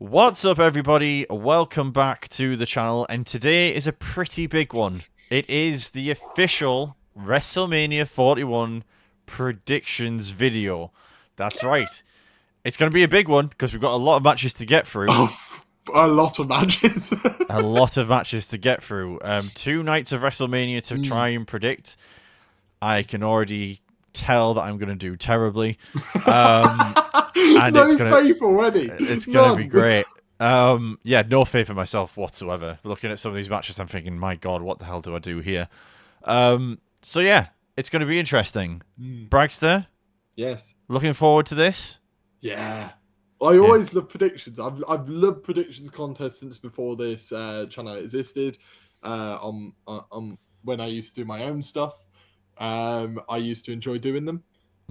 What's up, everybody? Welcome back to the channel, and today is a pretty big one. It is the official WrestleMania 41 predictions video. That's right. It's going to be a big one because we've got a lot of matches to get through. Oh, a lot of matches. A lot of matches to get through. 2 nights of WrestleMania to try and predict. I can already tell that I'm going to do terribly. And No it's gonna, faith already. It's going to be great. No faith in myself whatsoever. Looking at some of these matches, I'm thinking, my God, what the hell do I do here? It's going to be interesting. Bragster, Yes. looking forward to this. Yeah. I always love predictions. I've loved predictions contests since before this channel existed. On when I used to do my own stuff, I used to enjoy doing them,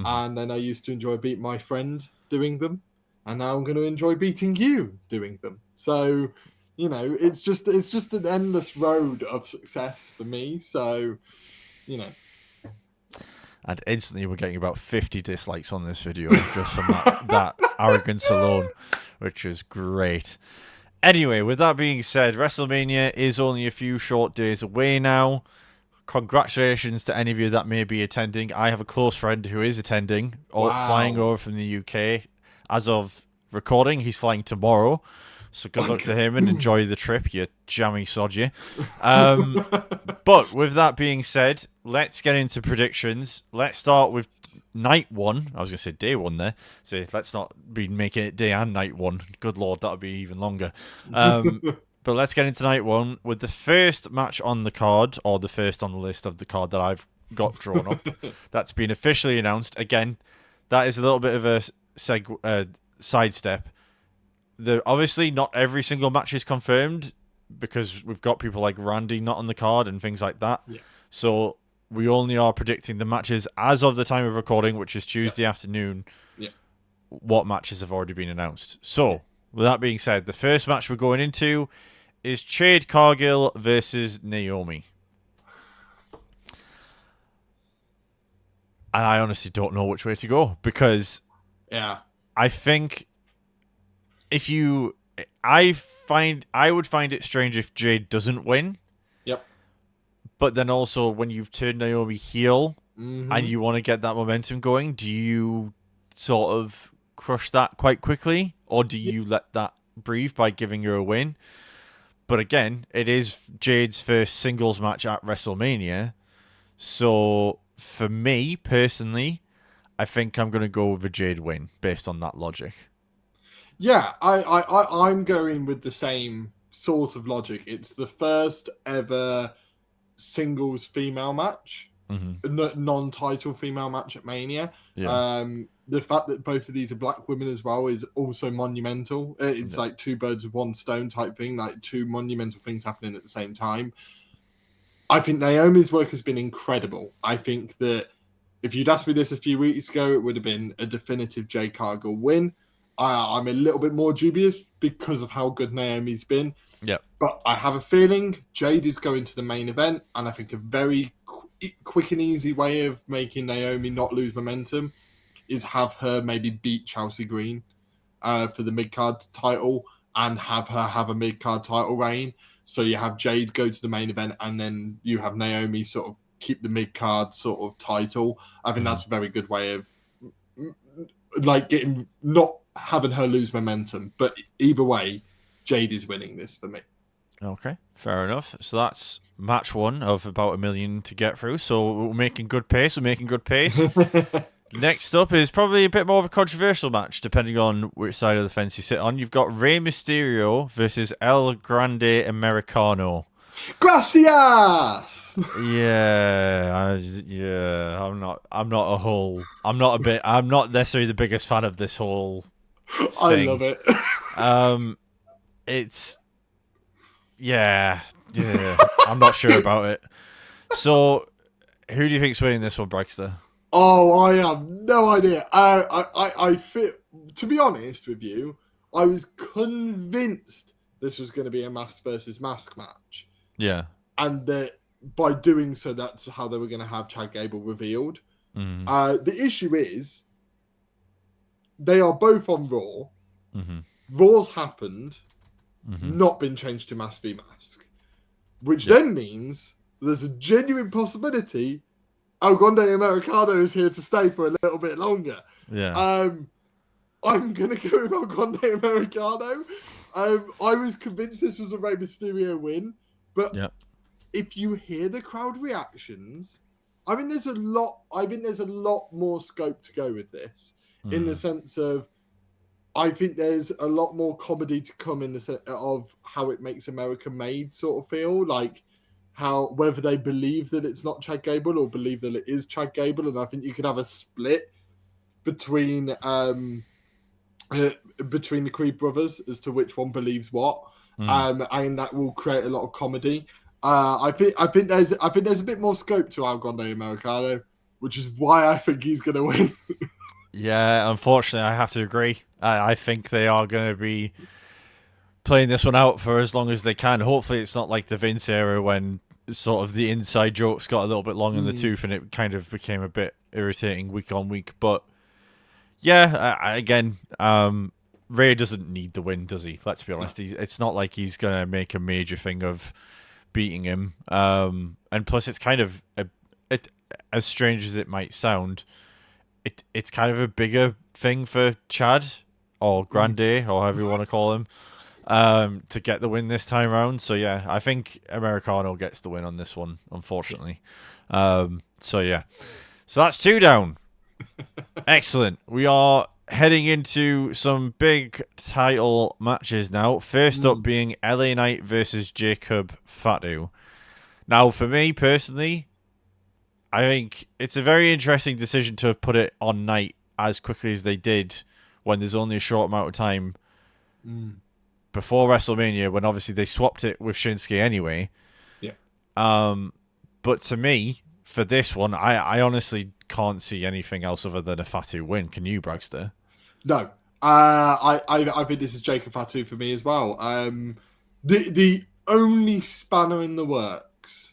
and then I used to enjoy beat my friend doing them, and now I'm going to enjoy beating you doing them. So, it's just an endless road of success for me. So, And instantly we're getting about 50 dislikes on this video just from that arrogance alone, which is great. Anyway, with that being said, WrestleMania is only a few short days away now. Congratulations to any of you that may be attending. I have a close friend who is attending, flying over from the UK. As of recording, he's flying tomorrow. So good luck to him and enjoy the trip, you jammy sod you. But with that being said, let's get into predictions. Let's start with night one. I was going to say day one there. So let's not be making it day and night one. Good Lord, that would be even longer. But let's get into night one with the first match on the card, or the first on the list of the card that I've got drawn up. That's been officially announced. Again, that is a little bit of a sidestep. Obviously, not every single match is confirmed because we've got people like Randy not on the card and things like that. Yeah. So we only are predicting the matches as of the time of recording, which is Tuesday afternoon. Yeah. What matches have already been announced. So, with that being said, the first match we're going into is Jade Cargill versus Naomi. And I honestly don't know which way to go because I think I would find it strange if Jade doesn't win. Yep. But then also when you've turned Naomi heel and you want to get that momentum going, do you sort of crush that quite quickly, or do you let that breathe by giving her a win? But again, it is Jade's first singles match at WrestleMania. So for me personally, I think I'm going to go with a Jade win based on that logic. Yeah, I'm going with the same sort of logic. It's the first ever singles female match, non-title female match at Mania. Yeah. The fact that both of these are black women as well is also monumental. It's like two birds with one stone type thing, like two monumental things happening at the same time. I think Naomi's work has been incredible. I think that if you'd asked me this a few weeks ago, it would have been a definitive Jade Cargill win. I'm a little bit more dubious because of how good Naomi's been. Yeah. But I have a feeling Jade is going to the main event, and I think a very quick and easy way of making Naomi not lose momentum is have her maybe beat Chelsea Green for the mid-card title and have her have a mid-card title reign. So you have Jade go to the main event, and then you have Naomi sort of keep the mid-card sort of title. I think that's a very good way of not having her lose momentum. But either way, Jade is winning this for me. Okay, fair enough. So that's match one of about 1 million to get through. So we're making good pace. Next up is probably a bit more of a controversial match, depending on which side of the fence you sit on. You've got Rey Mysterio versus El Grande Americano. Gracias. I'm not necessarily the biggest fan of this whole thing. I love it. I'm not sure about it. So, who do you think's winning this one, Braxter? Oh, I have no idea. I feel, to be honest with you, I was convinced this was going to be a mask versus mask match. Yeah. And that by doing so, that's how they were going to have Chad Gable revealed. The issue is they are both on Raw. Raw's happened, Mm-hmm. not been changed to mask v mask, which Yeah. then means there's a genuine possibility El Grande Americano is here to stay for a little bit longer. Yeah. I'm going to go with El Grande Americano. I was convinced this was a Rey Mysterio win, but Yeah. if you hear the crowd reactions, I think there's a lot more scope to go with this in the sense of I think there's a lot more comedy to come in the sense of how it makes America made sort of feel like how whether they believe that it's not Chad Gable or believe that it is Chad Gable, and I think you could have a split between the Creed brothers as to which one believes what, and that will create a lot of comedy. I think there's a bit more scope to El Grande Americano, which is why I think he's going to win. Yeah, unfortunately, I have to agree. I think they are going to be playing this one out for as long as they can. Hopefully, it's not like the Vince era when sort of the inside jokes got a little bit long in the tooth and it kind of became a bit irritating week on week. But yeah, again, Rhea doesn't need the win, does he? Let's be honest. It's not like he's going to make a major thing of beating him. And plus, it's kind of as strange as it might sound. It's kind of a bigger thing for Chad or Grande or however you want to call him to get the win this time around. So yeah, I think Americano gets the win on this one, unfortunately. So yeah, so that's 2 down. Excellent. We are heading into some big title matches now. First up being LA Knight versus Jacob Fatu. Now, for me personally, I think it's a very interesting decision to have put it on Night as quickly as they did when there's only a short amount of time before WrestleMania, when obviously they swapped it with Shinsuke anyway. Yeah. But to me, for this one, I honestly can't see anything else other than a Fatu win. Can you, Bragster? No. I think this is Jacob Fatu for me as well. The only spanner in the works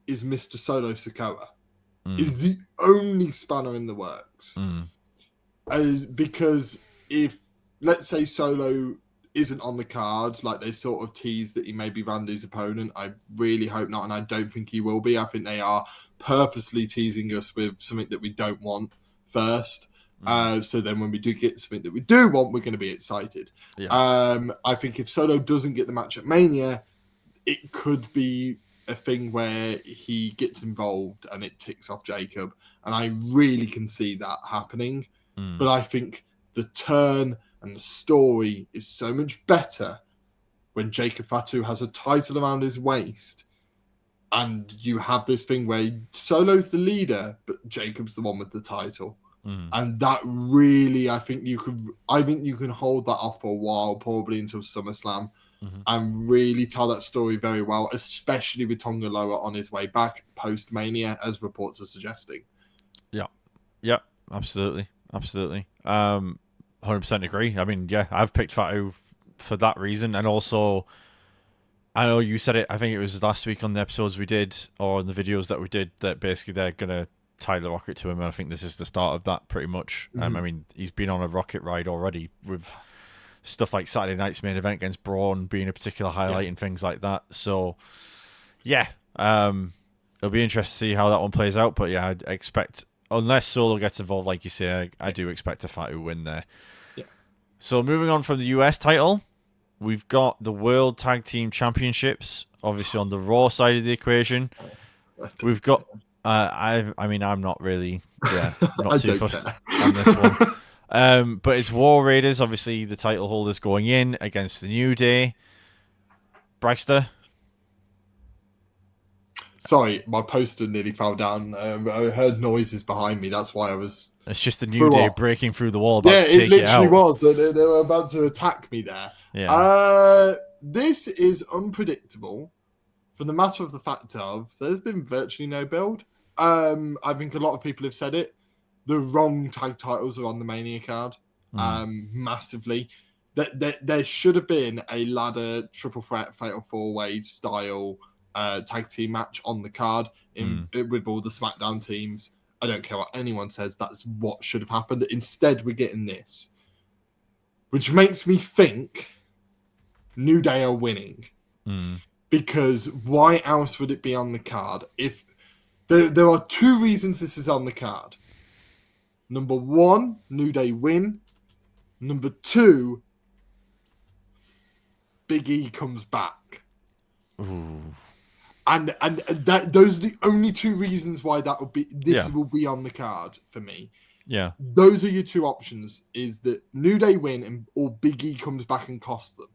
is Mr. Solo Sikoa. Is the only spanner in the works. Because if, let's say, Solo isn't on the card, like they sort of tease that he may be Randy's opponent, I really hope not, and I don't think he will be. I think they are purposely teasing us with something that we don't want first. So then when we do get something that we do want, we're going to be excited. Yeah. I think if Solo doesn't get the match at Mania, it could be a thing where he gets involved and it ticks off Jacob. And I really can see that happening. But I think the turn and the story is so much better when Jacob Fatu has a title around his waist and you have this thing where Solo's the leader, but Jacob's the one with the title. And that really, I think you can hold that off for a while, probably until SummerSlam, and really tell that story very well, especially with Tonga Loa on his way back post-Mania, as reports are suggesting. Yeah, absolutely. 100% agree. I mean, yeah, I've picked Fatu for that reason, and also, I know you said it, I think it was last week on the episodes we did, or on the videos that we did, that basically they're going to tie the rocket to him, and I think this is the start of that pretty much. I mean, he's been on a rocket ride already with stuff like Saturday night's main event against Braun being a particular highlight and things like that. So, yeah, it'll be interesting to see how that one plays out. But yeah, I'd expect, unless Solo gets involved, like you say, I do expect a Fatu win there. Yeah. So moving on from the US title, we've got the World Tag Team Championships, obviously on the Raw side of the equation. We've got, I'm not really, not too fussed on this one. But it's War Raiders, obviously the title holders going in against the New Day. Bragster? Sorry, my poster nearly fell down. I heard noises behind me. That's why I was... It's just the New Day breaking through the wall, about to take it literally out. was. They were about to attack me there. Yeah. This is unpredictable for the matter of the fact of there's been virtually no build. I think a lot of people have said it. The wrong tag titles are on the Mania card, massively. There should have been a ladder triple threat fatal four-way style tag team match on the card with all the SmackDown teams. I don't care what anyone says. That's what should have happened. Instead, we're getting this. which makes me think New Day are winning. Because why else would it be on the card? If there are two reasons this is on the card. Number one, New Day win. Number two, Big E comes back. Ooh. And those are the only two reasons why that would be. This will be on the card for me. Yeah. Those are your two options: is that New Day win, or Big E comes back and costs them.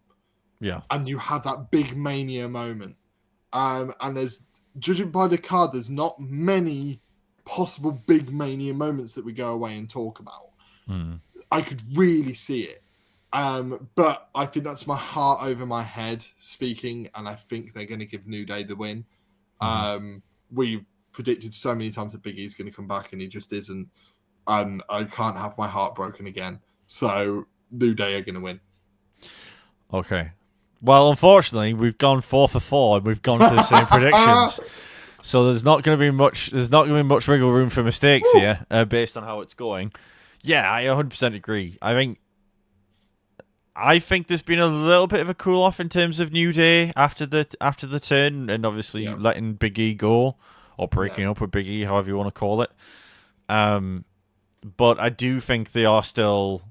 Yeah. And you have that big Mania moment. And there's, judging by the card, there's not many possible big Mania moments that we go away and talk about. I could really see it. But I think that's my heart over my head speaking, and I think they're going to give New Day the win. We've predicted so many times that Big E's going to come back, and he just isn't. And I can't have my heart broken again. So New Day are going to win. Okay. Well, unfortunately, we've gone 4 for 4, and we've gone for the same predictions. So there's not going to be much. There's not going to be much wriggle room for mistakes here, based on how it's going. Yeah, I 100% agree. I think there's been a little bit of a cool off in terms of New Day after the turn, and obviously letting Big E go, or breaking up with Big E, however you want to call it. But I do think they are still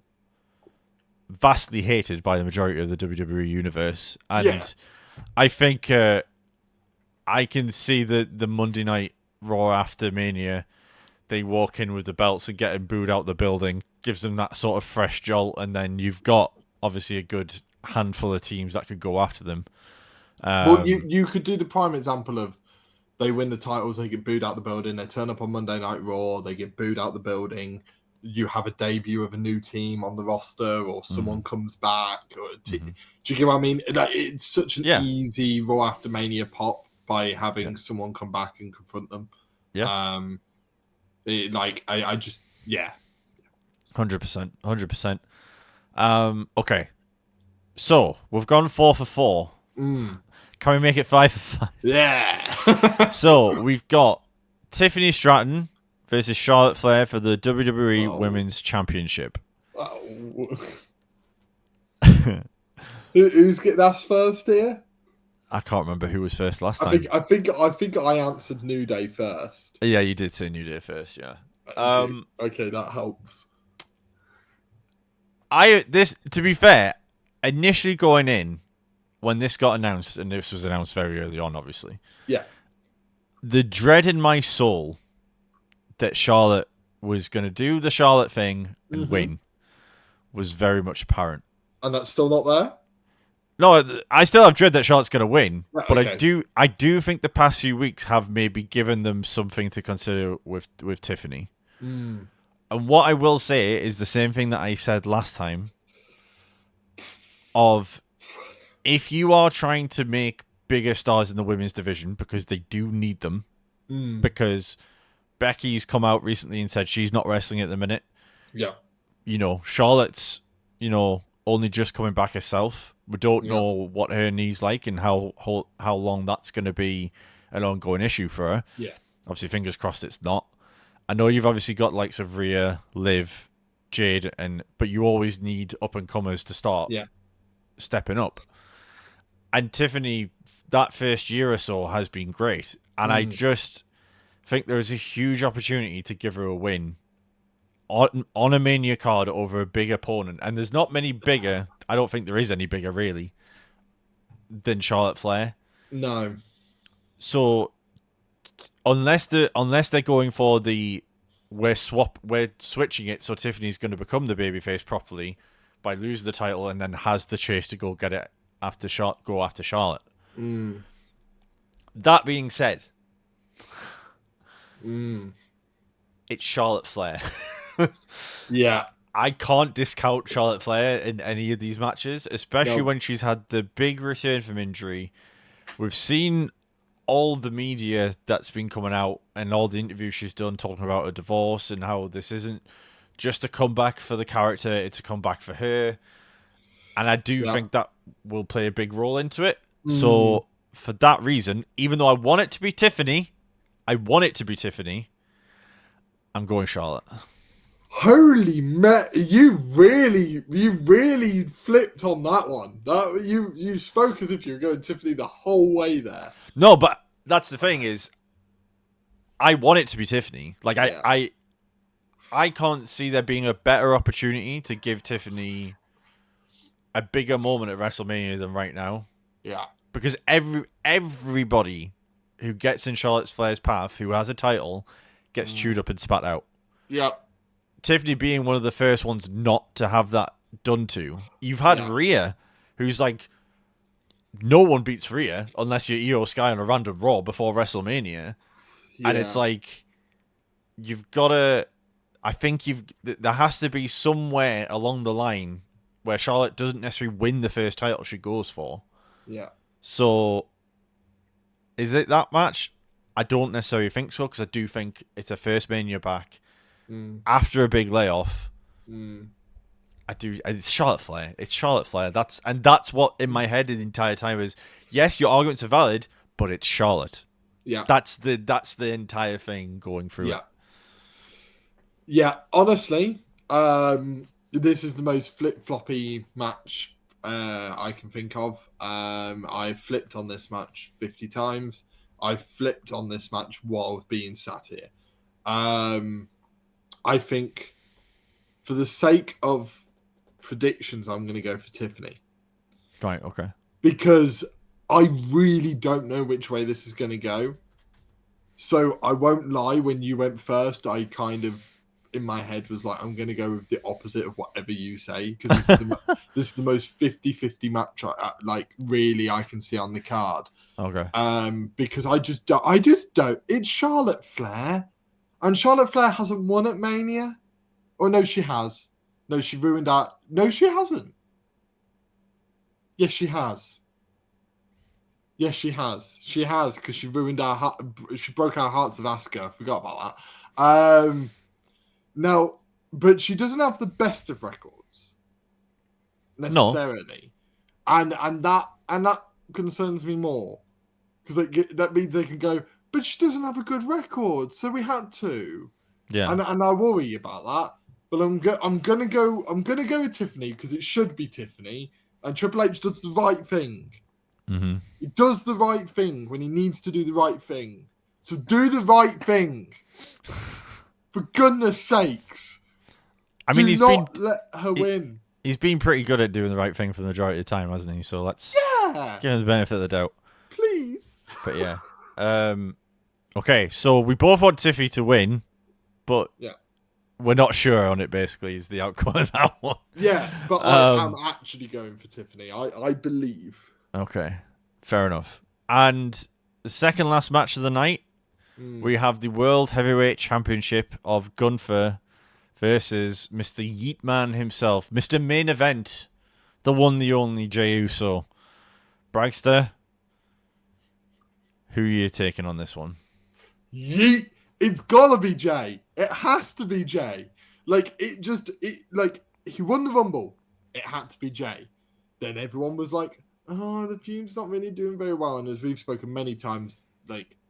vastly hated by the majority of the WWE universe, and I think I can see the Monday Night Raw after Mania, they walk in with the belts and getting booed out the building, gives them that sort of fresh jolt, and then you've got obviously a good handful of teams that could go after them. Well, you could do the prime example of they win the titles, they get booed out the building, they turn up on Monday Night Raw, they get booed out the building. You have a debut of a new team on the roster, or someone comes back. Or do you get what I mean? It's such an easy Raw after Mania pop by having someone come back and confront them. Yeah. I just 100%, 100%. Okay, so we've gone 4 for 4. Can we make it 5 for 5? Yeah. So we've got Tiffany Stratton versus Charlotte Flair for the WWE Women's Championship. Who's get that's first here? I can't remember who was first last time. I think I answered New Day first. Yeah, you did say New Day first. Yeah. Okay, that helps. To be fair, initially going in when this got announced, and this was announced very early on, obviously. Yeah. The dread in my soul that Charlotte was going to do the Charlotte thing and win was very much apparent. And that's still not there? No, I still have dread that Charlotte's going to win, but okay. I do think the past few weeks have maybe given them something to consider with Tiffany. And what I will say is the same thing that I said last time, of if you are trying to make bigger stars in the women's division, because they do need them, because Becky's come out recently and said she's not wrestling at the minute. Yeah. Charlotte's, only just coming back herself. We don't know what her knee's like and how long that's going to be an ongoing issue for her. Yeah. Obviously, fingers crossed it's not. I know you've obviously got likes of Rhea, Liv, Jade, but you always need up-and-comers to start stepping up. And Tiffany, that first year or so, has been great. And I just think there's a huge opportunity to give her a win on a Mania card over a big opponent. And there's not many bigger, I don't think there is any bigger, really, than Charlotte Flair. No. So unless they're going for we're switching it so Tiffany's going to become the babyface properly by losing the title and then has the chase to go get it after Charlotte. That being said, it's Charlotte Flair. Yeah. I can't discount Charlotte Flair in any of these matches, especially when she's had the big return from injury. We've seen all the media that's been coming out and all the interviews she's done talking about a divorce and how this isn't just a comeback for the character, it's a comeback for her. And I do think that will play a big role into it. So for that reason, even though I want it to be Tiffany, I'm going Charlotte. Holy you really flipped on that one. That you spoke as if you were going Tiffany the whole way there. No, but that's the thing is, I want it to be Tiffany. Like Yeah. I can't see there being a better opportunity to give Tiffany a bigger moment at WrestleMania than right now. Yeah. Because everybody who gets in Charlotte Flair's path, who has a title, gets chewed up and spat out. Yeah. Tiffany being one of the first ones not to have that done to. You've had Rhea, who's like, no one beats Rhea unless you're Io Sky on a random Raw before WrestleMania. Yeah. And it's like, you've got to... I think there has to be somewhere along the line where Charlotte doesn't necessarily win the first title she goes for. Yeah. So, is it that match? I don't necessarily think so, because I do think it's a first Mania back after a big layoff. It's Charlotte Flair. It's Charlotte Flair. That's what in my head the entire time is. Yes, your arguments are valid, but it's Charlotte. Yeah. That's the entire thing going through it. Yeah, honestly, this is the most flip-floppy match I can think of. I've flipped on this match 50 times. I've flipped on this match while being sat here. I think for the sake of predictions, I'm going to go for Tiffany. Right, okay. Because I really don't know which way this is going to go. So I won't lie, when you went first, I kind of... in my head was like, I'm going to go with the opposite of whatever you say, because this is the most 50-50 match I can see on the card. Okay. Because I just don't. It's Charlotte Flair, and Charlotte Flair hasn't won at Mania. Oh no, she has. No, she ruined our... No, she hasn't. Yes, she has. Yes, she has. She has, because she ruined our heart. She broke our hearts of Asuka. I forgot about that. Now, but she doesn't have the best of records necessarily, and that concerns me more, because that means they can go, but she doesn't have a good record, so we had to. Yeah, and I worry about that. But I'm gonna go with Tiffany, because it should be Tiffany, and Triple H does the right thing. Mm-hmm. He does the right thing when he needs to do the right thing. So do the right thing. For goodness sakes. I mean, let her win. He's been pretty good at doing the right thing for the majority of the time, hasn't he? So let's give him the benefit of the doubt. Please. But yeah. Okay, so we both want Tiffy to win, but we're not sure on it, basically, is the outcome of that one. Yeah, but I'm actually going for Tiffany. I believe. Okay, fair enough. And the second last match of the night, we have the World Heavyweight Championship of Gunther versus Mr. Yeetman himself, Mr. Main Event, the one, the only Jey Uso. Bragster, who are you taking on this one? Yeet! It's gotta be Jey. It has to be Jey. He won the Rumble. It had to be Jey. Then everyone was like, oh, the feud's not really doing very well. And as we've spoken many times,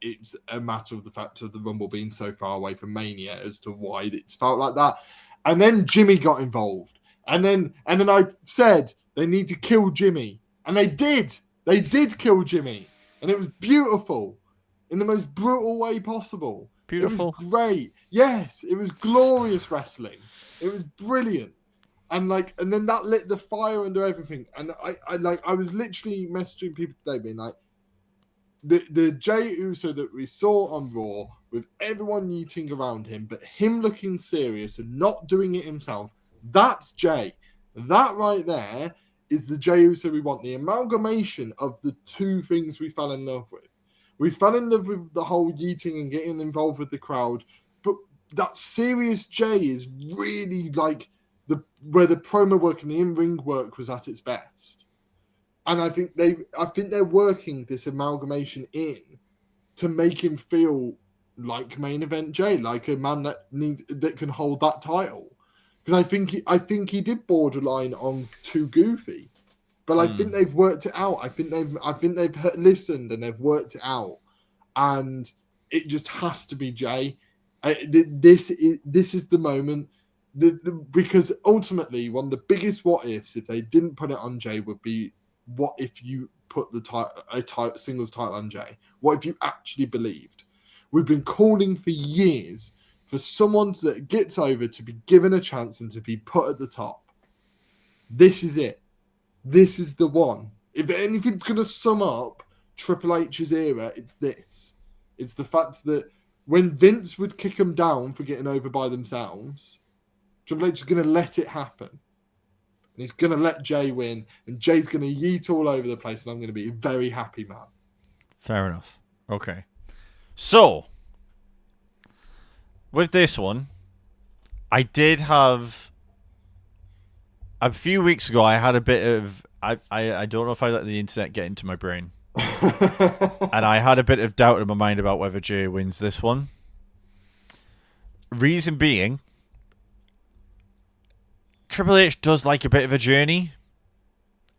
it's a matter of the fact of the Rumble being so far away from Mania as to why it's felt like that. And then Jimmy got involved. And then I said they need to kill Jimmy. And they did. They did kill Jimmy. And it was beautiful. In the most brutal way possible. Beautiful. It was great. Yes, it was glorious wrestling. It was brilliant. And then that lit the fire under everything. And I was literally messaging people today being like, the Jey Uso that we saw on Raw, with everyone yeeting around him, but him looking serious and not doing it himself, that's Jey. That right there is the Jey Uso we want. The amalgamation of the two things we fell in love with. We fell in love with the whole yeeting and getting involved with the crowd, but that serious Jey is really where the promo work and the in-ring work was at its best. And I think they're working this amalgamation in to make him feel like main event Jey, like a man that can hold that title. Because I think he did borderline on too goofy, but I think they've worked it out. I think they've listened and they've worked it out, and it just has to be Jey. This is the moment. Because ultimately, one of the biggest what ifs, if they didn't put it on Jey, would be what if you put a singles title on Jey? What if you actually believed? We've been calling for years for someone that gets over to be given a chance and to be put at the top. This is it. This is the one. If anything's going to sum up Triple H's era, it's this. It's the fact that when Vince would kick them down for getting over by themselves, Triple H is going to let it happen. And he's going to let Jey win, and Jay's going to yeet all over the place, and I'm going to be a very happy man. Fair enough. Okay. So, with this one, I did have... A few weeks ago, I had a bit of... I don't know if I let the internet get into my brain. And I had a bit of doubt in my mind about whether Jey wins this one. Reason being, Triple H does like a bit of a journey,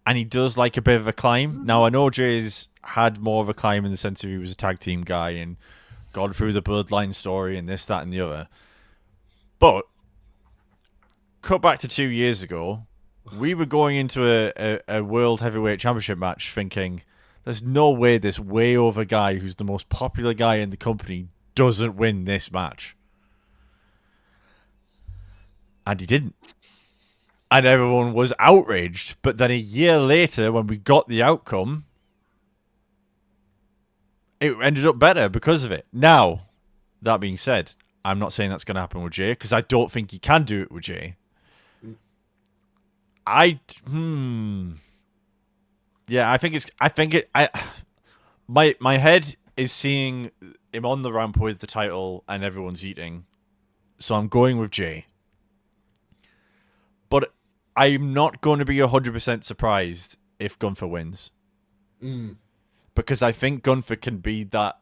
and he does like a bit of a climb. Now, I know Jay's had more of a climb in the sense of he was a tag team guy and gone through the bloodline story and this, that, and the other. But, cut back to 2 years ago, we were going into a World Heavyweight Championship match thinking, there's no way this way over guy who's the most popular guy in the company doesn't win this match. And he didn't. And everyone was outraged. But then a year later, when we got the outcome, it ended up better because of it. Now, that being said, I'm not saying that's going to happen with Jey, because I don't think he can do it with Jey. Yeah, my head is seeing him on the ramp with the title and everyone's eating. So I'm going with Jey. But I'm not going to be 100% surprised if Gunther wins. Because I think Gunther can be that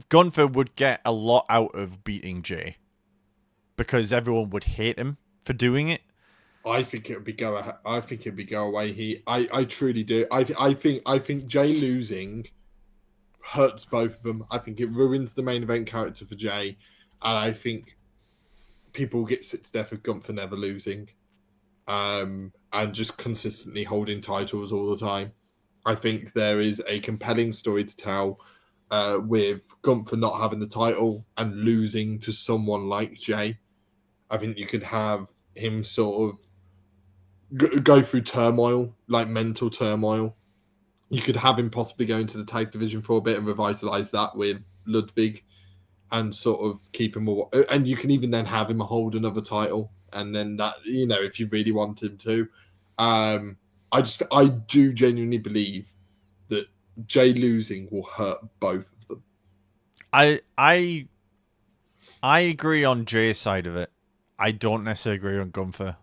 Gunther would get a lot out of beating Jey. Because everyone would hate him for doing it. I think it'd be go away. I truly do. I think Jey losing hurts both of them. I think it ruins the main event character for Jey, and I think people get sick to death of Gunther never losing, and just consistently holding titles all the time. I think there is a compelling story to tell with Gunther not having the title and losing to someone like Jey. I think you could have him sort of go through turmoil, like mental turmoil. You could have him possibly go into the tag division for a bit and revitalize that with Ludwig and sort of keep him... And you can even then have him hold another title. And then that, if you really want him to. I do genuinely believe that Jey losing will hurt both of them. I agree on Jay's side of it. I don't necessarily agree on Gunther.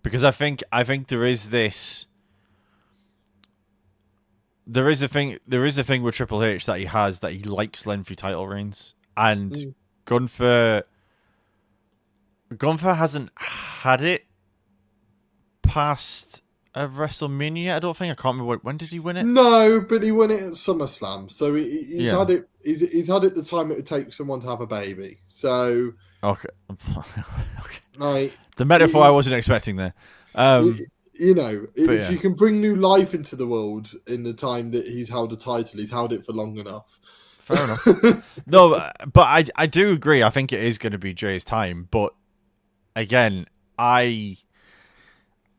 Because I think there is this... There is a thing with Triple H that he has, that he likes lengthy title reigns. And Gunther hasn't had it past a WrestleMania, I don't think. I can't remember when did he win it? No, but he won it at SummerSlam. So he's had it. He's had it the time it would take someone to have a baby. So okay. Like the metaphor I wasn't expecting there. If you can bring new life into the world in the time that he's held a title, he's held it for long enough. Fair enough. No, but I do agree. I think it is going to be Jay's time. But again, I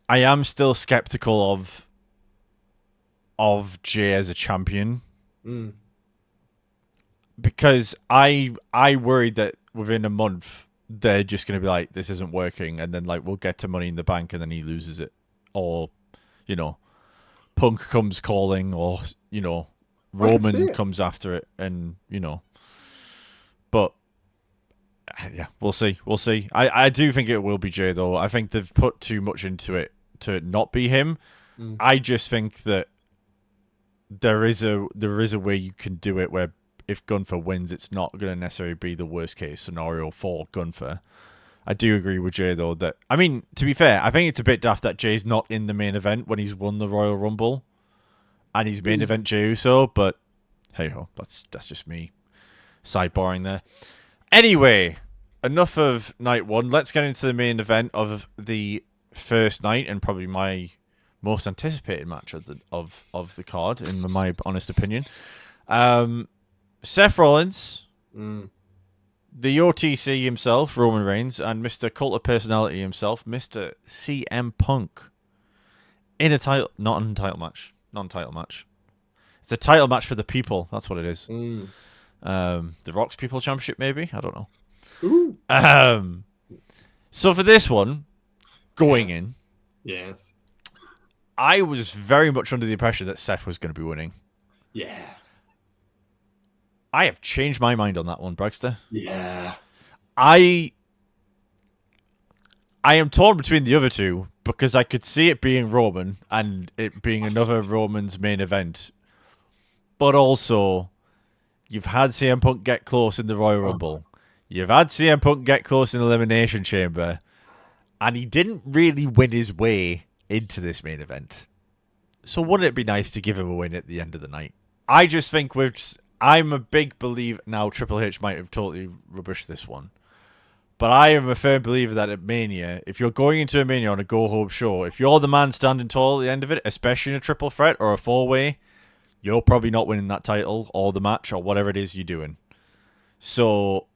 am still skeptical of Jey as a champion. Because I worry that within a month they're just going to be like, this isn't working, and then like we'll get to Money in the Bank and then he loses it, or Punk comes calling, or Roman comes after it, and but yeah, we'll see. I do think it will be Jey though. I think they've put too much into it to it not be him. I just think that there is a way you can do it where if Gunther wins, it's not going to necessarily be the worst case scenario for Gunther. I do agree with Jey though that, I mean, to be fair, I think it's a bit daft that Jay's not in the main event when he's won the Royal Rumble and he's main event Jey Uso, but hey ho, that's just me sidebarring there. Anyway, enough of night one. Let's get into the main event of the first night and probably my most anticipated match of the card, in my honest opinion. Seth Rollins, the OTC himself, Roman Reigns, and Mr. Cult of Personality himself, Mr. CM Punk, in a title, not an title match, non-title match. It's a title match for the people. That's what it is. The Rock's People Championship, maybe? I don't know. Ooh. So for this one, going in, yes, I was very much under the impression that Seth was going to be winning. Yeah. I have changed my mind on that one, Bragster. Yeah. I am torn between the other two because I could see it being Roman and it being another Roman's main event. But also, you've had CM Punk get close in the Royal Rumble. You've had CM Punk get close in the Elimination Chamber. And he didn't really win his way into this main event. So wouldn't it be nice to give him a win at the end of the night? I just think I'm a big believer... Now, Triple H might have totally rubbished this one. But I am a firm believer that at Mania, if you're going into a Mania on a go-home show, if you're the man standing tall at the end of it, especially in a triple threat or a four-way, you're probably not winning that title or the match or whatever it is you're doing. So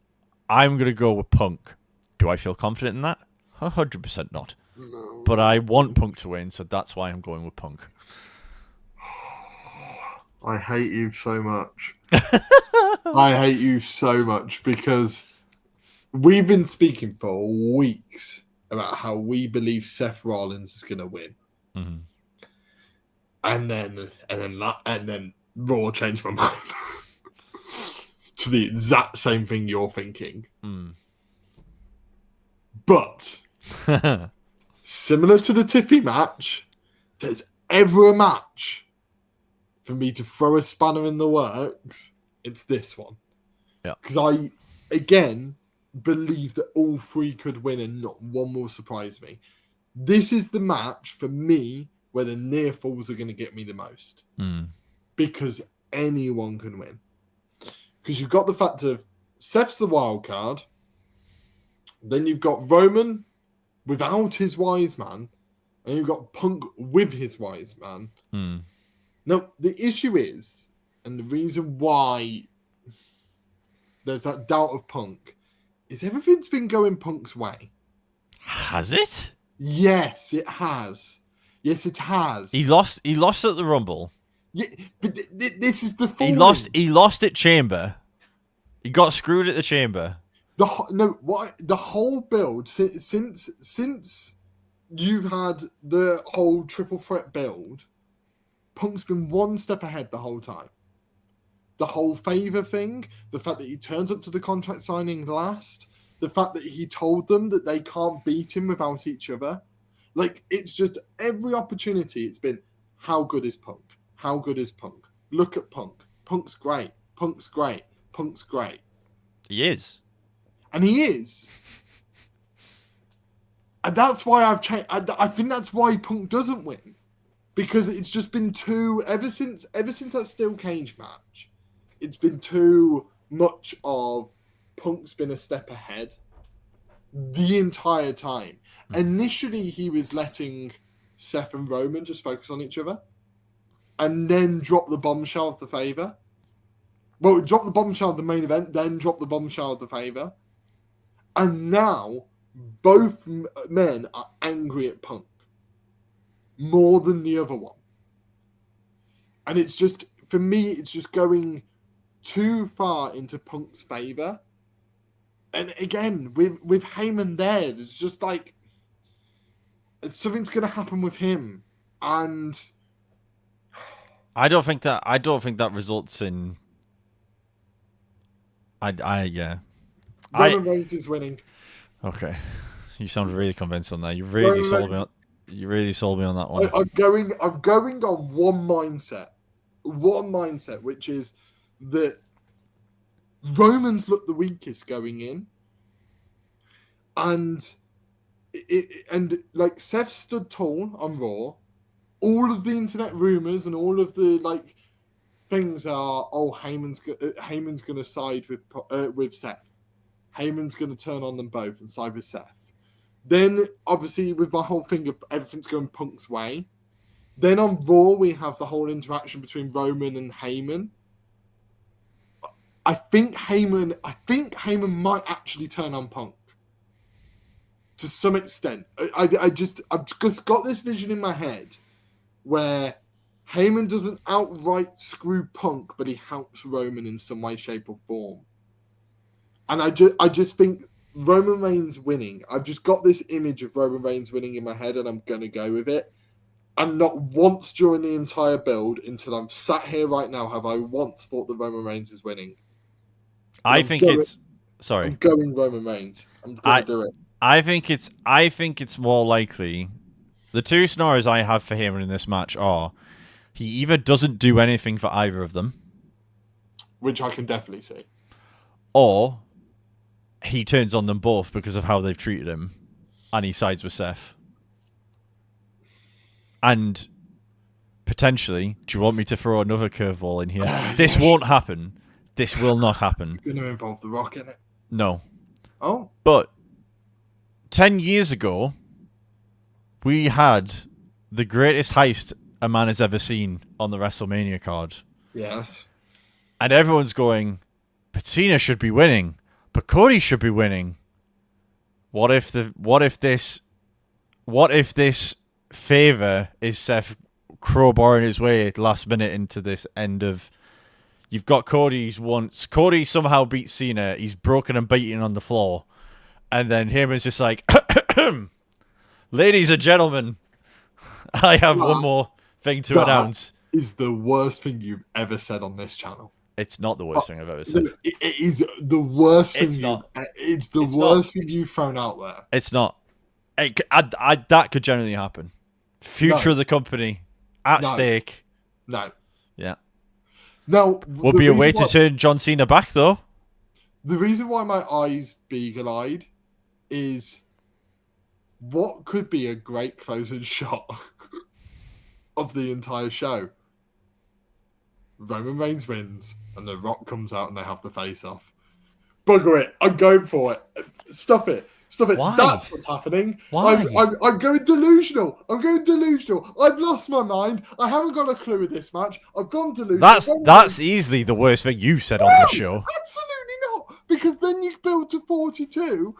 I'm going to go with Punk. Do I feel confident in that? 100% not. No. But I want Punk to win, so that's why I'm going with Punk. I hate you so much. I hate you so much because we've been speaking for weeks about how we believe Seth Rollins is going to win. Mm-hmm. And then Raw changed my mind to the exact same thing you're thinking. But similar to the Tiffany match, there's ever a match for me to throw a spanner in the works, it's this one. Yeah. Because I, again, believe that all three could win and not one will surprise me. This is the match for me where the near falls are going to get me the most. Because anyone can win. Because you've got the fact of Seth's the wild card. Then you've got Roman without his wise man. And you've got Punk with his wise man. Now, the issue is, and the reason why there's that doubt of Punk, is everything's been going Punk's way. Has it? Yes, it has. Yes, it has. He lost at the Rumble. Yeah, but this is the He falling. He lost at Chamber. He got screwed at the Chamber. The whole build since you've had the whole triple threat build, Punk's been one step ahead the whole time. The whole favor thing, the fact that he turns up to the contract signing last, the fact that he told them that they can't beat him without each other. Like, it's just every opportunity it's been, how good is Punk? How good is Punk? Look at Punk. Punk's great. Punk's great. Punk's great. He is. And he is. And that's why I've changed. I think that's why Punk doesn't win. Because it's just been too, ever since that steel cage match, it's been too much of Punk's been a step ahead the entire time. Initially, he was letting Seth and Roman just focus on each other and then drop the bombshell of the favor. Well, drop the bombshell of the main event, then drop the bombshell of the favor. And now, both men are angry at Punk more than the other one. And it's just, for me, it's just going too far into Punk's favor. And again, with Heyman there, it's just like something's going to happen with him. And I don't think that results in. Yeah. Roman Reigns is winning. Okay, you sound really convinced on that. You really sold me on. You really sold me on that one. I'm going on one mindset, which is that Roman's looked the weakest going in, and like Seth stood tall on Raw. All of the internet rumors and all of the like things are, Heyman's going to side with Seth. Heyman's going to turn on them both and side with Seth. Then, obviously, with my whole thing of everything's going Punk's way. Then on Raw, we have the whole interaction between Roman and Heyman. I think Heyman might actually turn on Punk to some extent. I've just got this vision in my head where Heyman doesn't outright screw Punk, but he helps Roman in some way, shape, or form. And I just think Roman Reigns winning. I've just got this image of Roman Reigns winning in my head, and I'm gonna go with it. And not once during the entire build, until I'm sat here right now, have I once thought that Roman Reigns is winning. I think it's... Sorry. I'm going Roman Reigns. I'm going to do it. I think it's more likely... The two scenarios I have for him in this match are he either doesn't do anything for either of them, which I can definitely see, or he turns on them both because of how they've treated him, and he sides with Seth. And potentially, do you want me to throw another curveball in here? This won't happen. This will not happen. It's going to involve The Rock in it. No. Oh. But 10 years ago, we had the greatest heist a man has ever seen on the WrestleMania card. Yes. And everyone's going, but Cena should be winning. But Cody should be winning. What if this favor is Seth crowbarring his way last minute into this end of... You've got Cody somehow beats Cena. He's broken and beaten on the floor. And then Heyman's just like, ladies and gentlemen, I have one more thing to announce. Is the worst thing you've ever said on this channel. It's not the worst thing I've ever said. It is the worst thing. It's the worst thing you've thrown out there. It's not. That could generally happen. Future of the company at stake. No. Yeah. Now, would be a way to turn John Cena back, though. The reason why my eyes beagle-eyed is what could be a great closing shot of the entire show. Roman Reigns wins, and The Rock comes out, and they have the face-off. Bugger it! I'm going for it. Stuff it. Why? That's what's happening. Why? I'm going delusional. I've lost my mind. I haven't got a clue with this match. I've gone delusional. That's easily the worst thing you said on the show. Absolutely not. Because then you build to 42.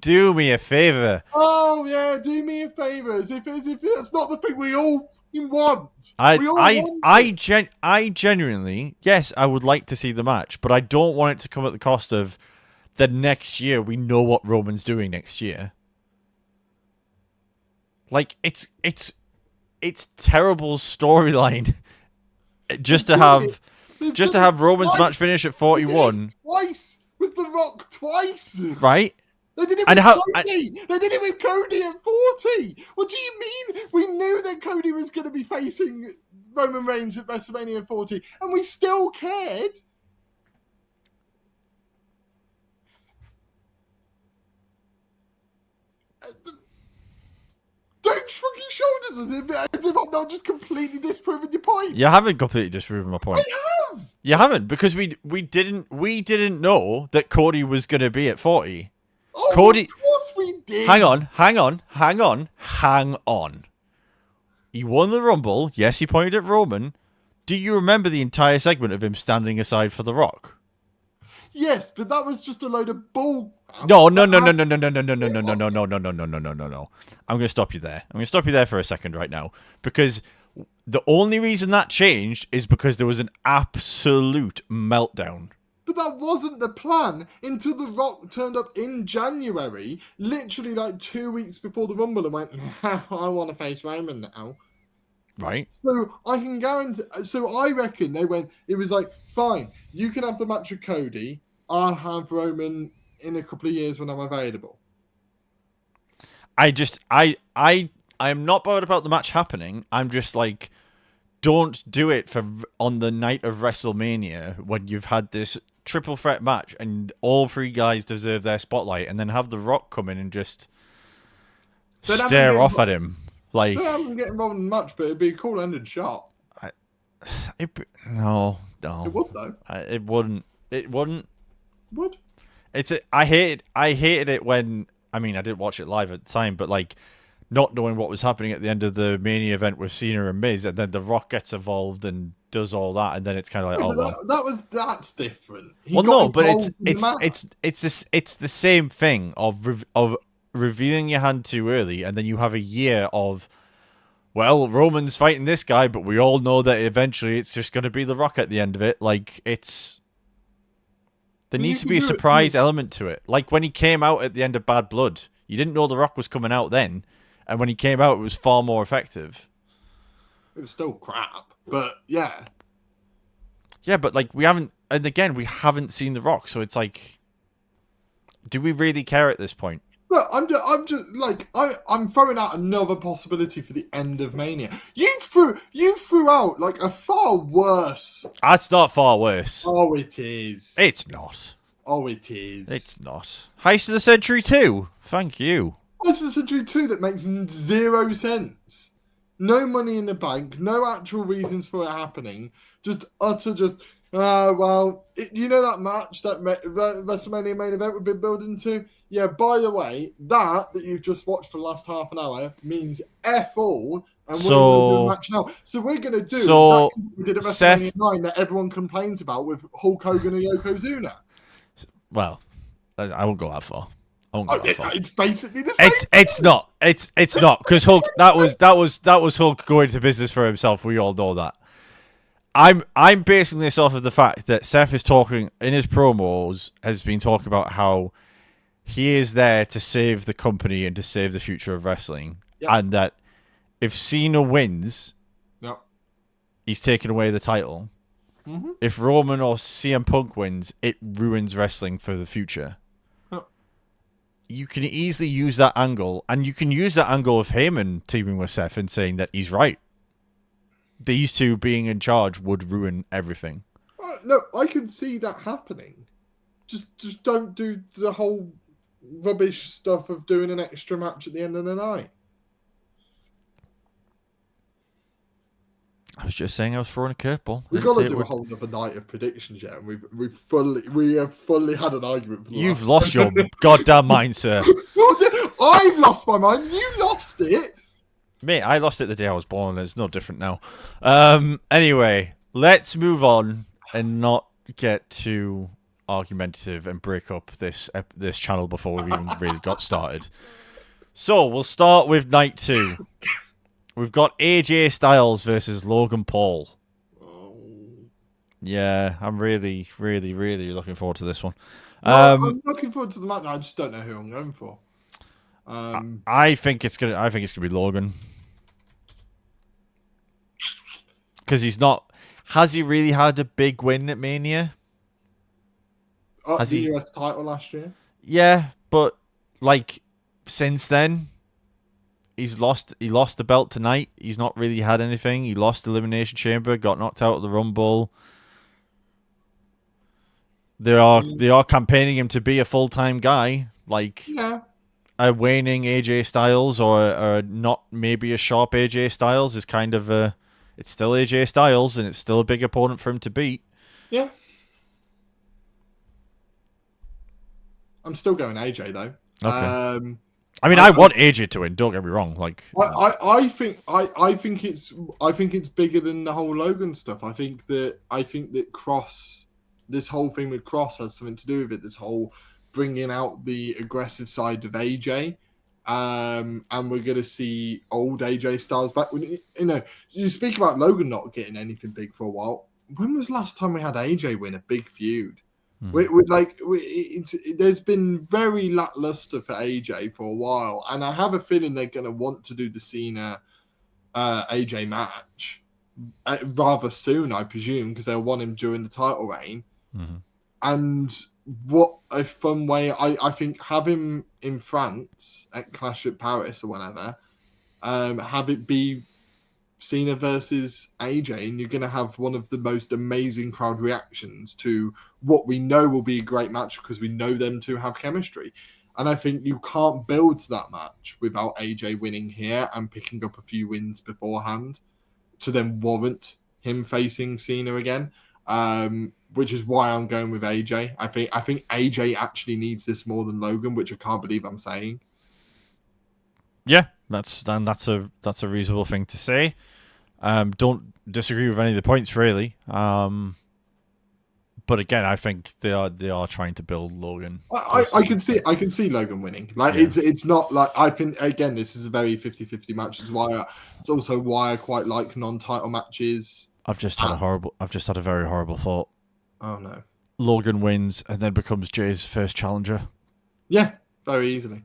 Do me a favor. Oh yeah, do me a favor. As if that's not the thing we all want. I genuinely, yes, I would like to see the match, but I don't want it to come at the cost of the next year. We know what Roman's doing next year. Like it's terrible storyline just to have Roman's match finish at 41 twice with The Rock twice, right? They did it with Cody. They did it with Cody at 40. What do you mean? We knew that Cody was going to be facing Roman Reigns at WrestleMania 40, and we still cared. Don't shrug your shoulders as if I'm not just completely disproving your point. You haven't completely disproven my point. I have. You haven't, because we didn't know that Cody was going to be at 40. Oh, Cody, of course we did. Hang on. He won the Rumble. Yes, he pointed at Roman. Do you remember the entire segment of him standing aside for The Rock? Yes, but that was just a load of bull. No. I'm going to stop you there. I'm going to stop you there for a second right now, because the only reason that changed is because there was an absolute meltdown. But that wasn't the plan until The Rock turned up in January, literally like 2 weeks before the Rumble, and went, I want to face Roman now. Right. So I can guarantee. So I reckon it was like, fine, you can have the match with Cody. I'll have Roman in a couple of years when I'm available. I'm not bothered about the match happening. I'm just like, don't do it on the night of WrestleMania when you've had this triple threat match and all three guys deserve their spotlight, and then have The Rock come in and just stare off at him. Like, I'm getting involved in the match, but it'd be a cool ended shot. No. It would though. It wouldn't. It wouldn't. Would? I hated it when, I mean, I didn't watch it live at the time, but like not knowing what was happening at the end of the Mania event with Cena and Miz, and then The Rock gets involved and does all that, and then it's kind of like, Yeah, oh but well. that's different. He Well, got no, but involved in the match. it's the same thing of revealing your hand too early, and then you have a year of, well, Roman's fighting this guy, but we all know that eventually it's just going to be The Rock at the end of it. Like there But you needs to can be a do it. surprise element to it. Like when he came out at the end of Bad Blood, you didn't know The Rock was coming out then, and when he came out, it was far more effective. It was still crap, but yeah. Yeah, but like we haven't seen The Rock, so it's like, do we really care at this point? Look, I'm just like I'm throwing out another possibility for the end of Mania. You threw out like a far worse. That's not far worse. Oh, it is. It's not. Oh, it is. It's not. Heist of the Century 2. Thank you. This is a Century 2 that makes zero sense. No money in the bank. No actual reasons for it happening. Just utter just. You know that match that WrestleMania main event we've been building to? Yeah, by the way, that you've just watched for the last half an hour means F all, and we're going to do a match now. So we're going to do exactly what we did at WrestleMania 9 that everyone complains about with Hulk Hogan and Yokozuna. Well, I won't go that far. It's basically the same. It's not. It's not, because Hulk, that was Hulk going to business for himself. We all know that. I'm basing this off of the fact that Seth is talking in his promos, has been talking about how he is there to save the company and to save the future of wrestling, and that if Cena wins, he's taking away the title. Mm-hmm. If Roman or CM Punk wins, it ruins wrestling for the future. You can easily use that angle, and you can use that angle of Heyman teaming with Seth and saying that he's right. These two being in charge would ruin everything. No, I can see that happening. Just don't do the whole rubbish stuff of doing an extra match at the end of the night. I was just saying I was throwing a curveball. We've got to do a whole other night of predictions yet, and we have fully had an argument. You've lost your goddamn mind, sir. I've lost my mind. You lost it. Mate, I lost it the day I was born. It's no different now. Anyway, let's move on and not get too argumentative and break up this channel before we even really got started. So we'll start with night 2. We've got AJ Styles versus Logan Paul. Yeah, I'm really, really, really looking forward to this one. I'm looking forward to the match. I just don't know who I'm going for. I think it's gonna be Logan, because he's not. Has he really had a big win at Mania? The US title last year. Yeah, but like since then, he lost the belt tonight. He's not really had anything. He lost the Elimination Chamber, got knocked out of the Rumble. They are campaigning him to be a full-time guy, like a waning AJ Styles or not maybe a sharp AJ Styles is kind of it's still AJ Styles and it's still a big opponent for him to beat. Yeah. I'm still going AJ though. Okay. I mean, I want AJ to win. Don't get me wrong. Like, I think it's bigger than the whole Logan stuff. I think that this whole thing with Cross has something to do with it. This whole bringing out the aggressive side of AJ, and we're gonna see old AJ Styles back. You speak about Logan not getting anything big for a while. When was the last time we had AJ win a big feud? There's been very lackluster for AJ for a while, and I have a feeling they're going to want to do the Cena AJ match rather soon, I presume, because they'll want him during the title reign. Mm-hmm. And what a fun way! I think have him in France at Clash at Paris or whatever, have it be Cena versus AJ, and you're going to have one of the most amazing crowd reactions to what we know will be a great match because we know them to have chemistry. And I think you can't build to that match without AJ winning here and picking up a few wins beforehand to then warrant him facing Cena again. which is why I'm going with AJ. I think AJ actually needs this more than Logan, which I can't believe I'm saying. Yeah, that's a reasonable thing to say. Don't disagree with any of the points really. But again, I think they are trying to build Logan. I can see Logan winning. Like it's not like I think again this is a very 50-50 match. It's also why I quite like non-title matches. I've just had a very horrible thought. Oh no. Logan wins and then becomes Jay's first challenger. Yeah, very easily.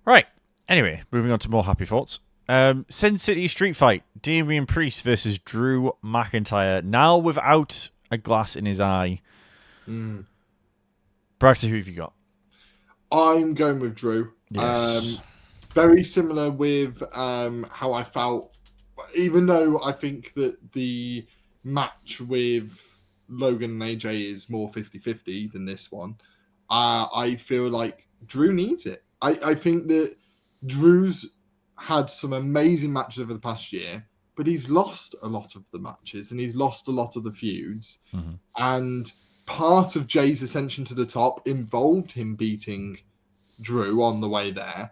Right. Anyway, moving on to more happy thoughts. Sin City Street Fight, Damian Priest versus Drew McIntyre. Now without a glass in his eye. Braxton, who have you got? I'm going with Drew. Yes. Very similar with how I felt, even though I think that the match with Logan and AJ is more 50-50 than this one. I feel like Drew needs it. I think that Drew's had some amazing matches over the past year, but he's lost a lot of the matches and he's lost a lot of the feuds. Mm-hmm. And part of Jay's ascension to the top involved him beating Drew on the way there.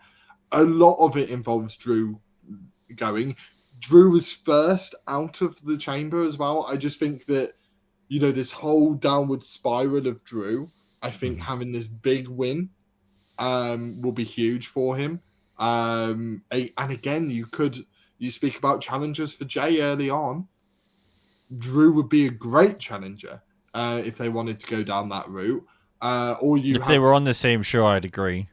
A lot of it involves Drew going. Drew was first out of the chamber as well. I just think that, this whole downward spiral of Drew, I think having this big win will be huge for him. And again, you speak about challengers for Jay early on. Drew would be a great challenger if they wanted to go down that route. If they were on the same show, I'd agree.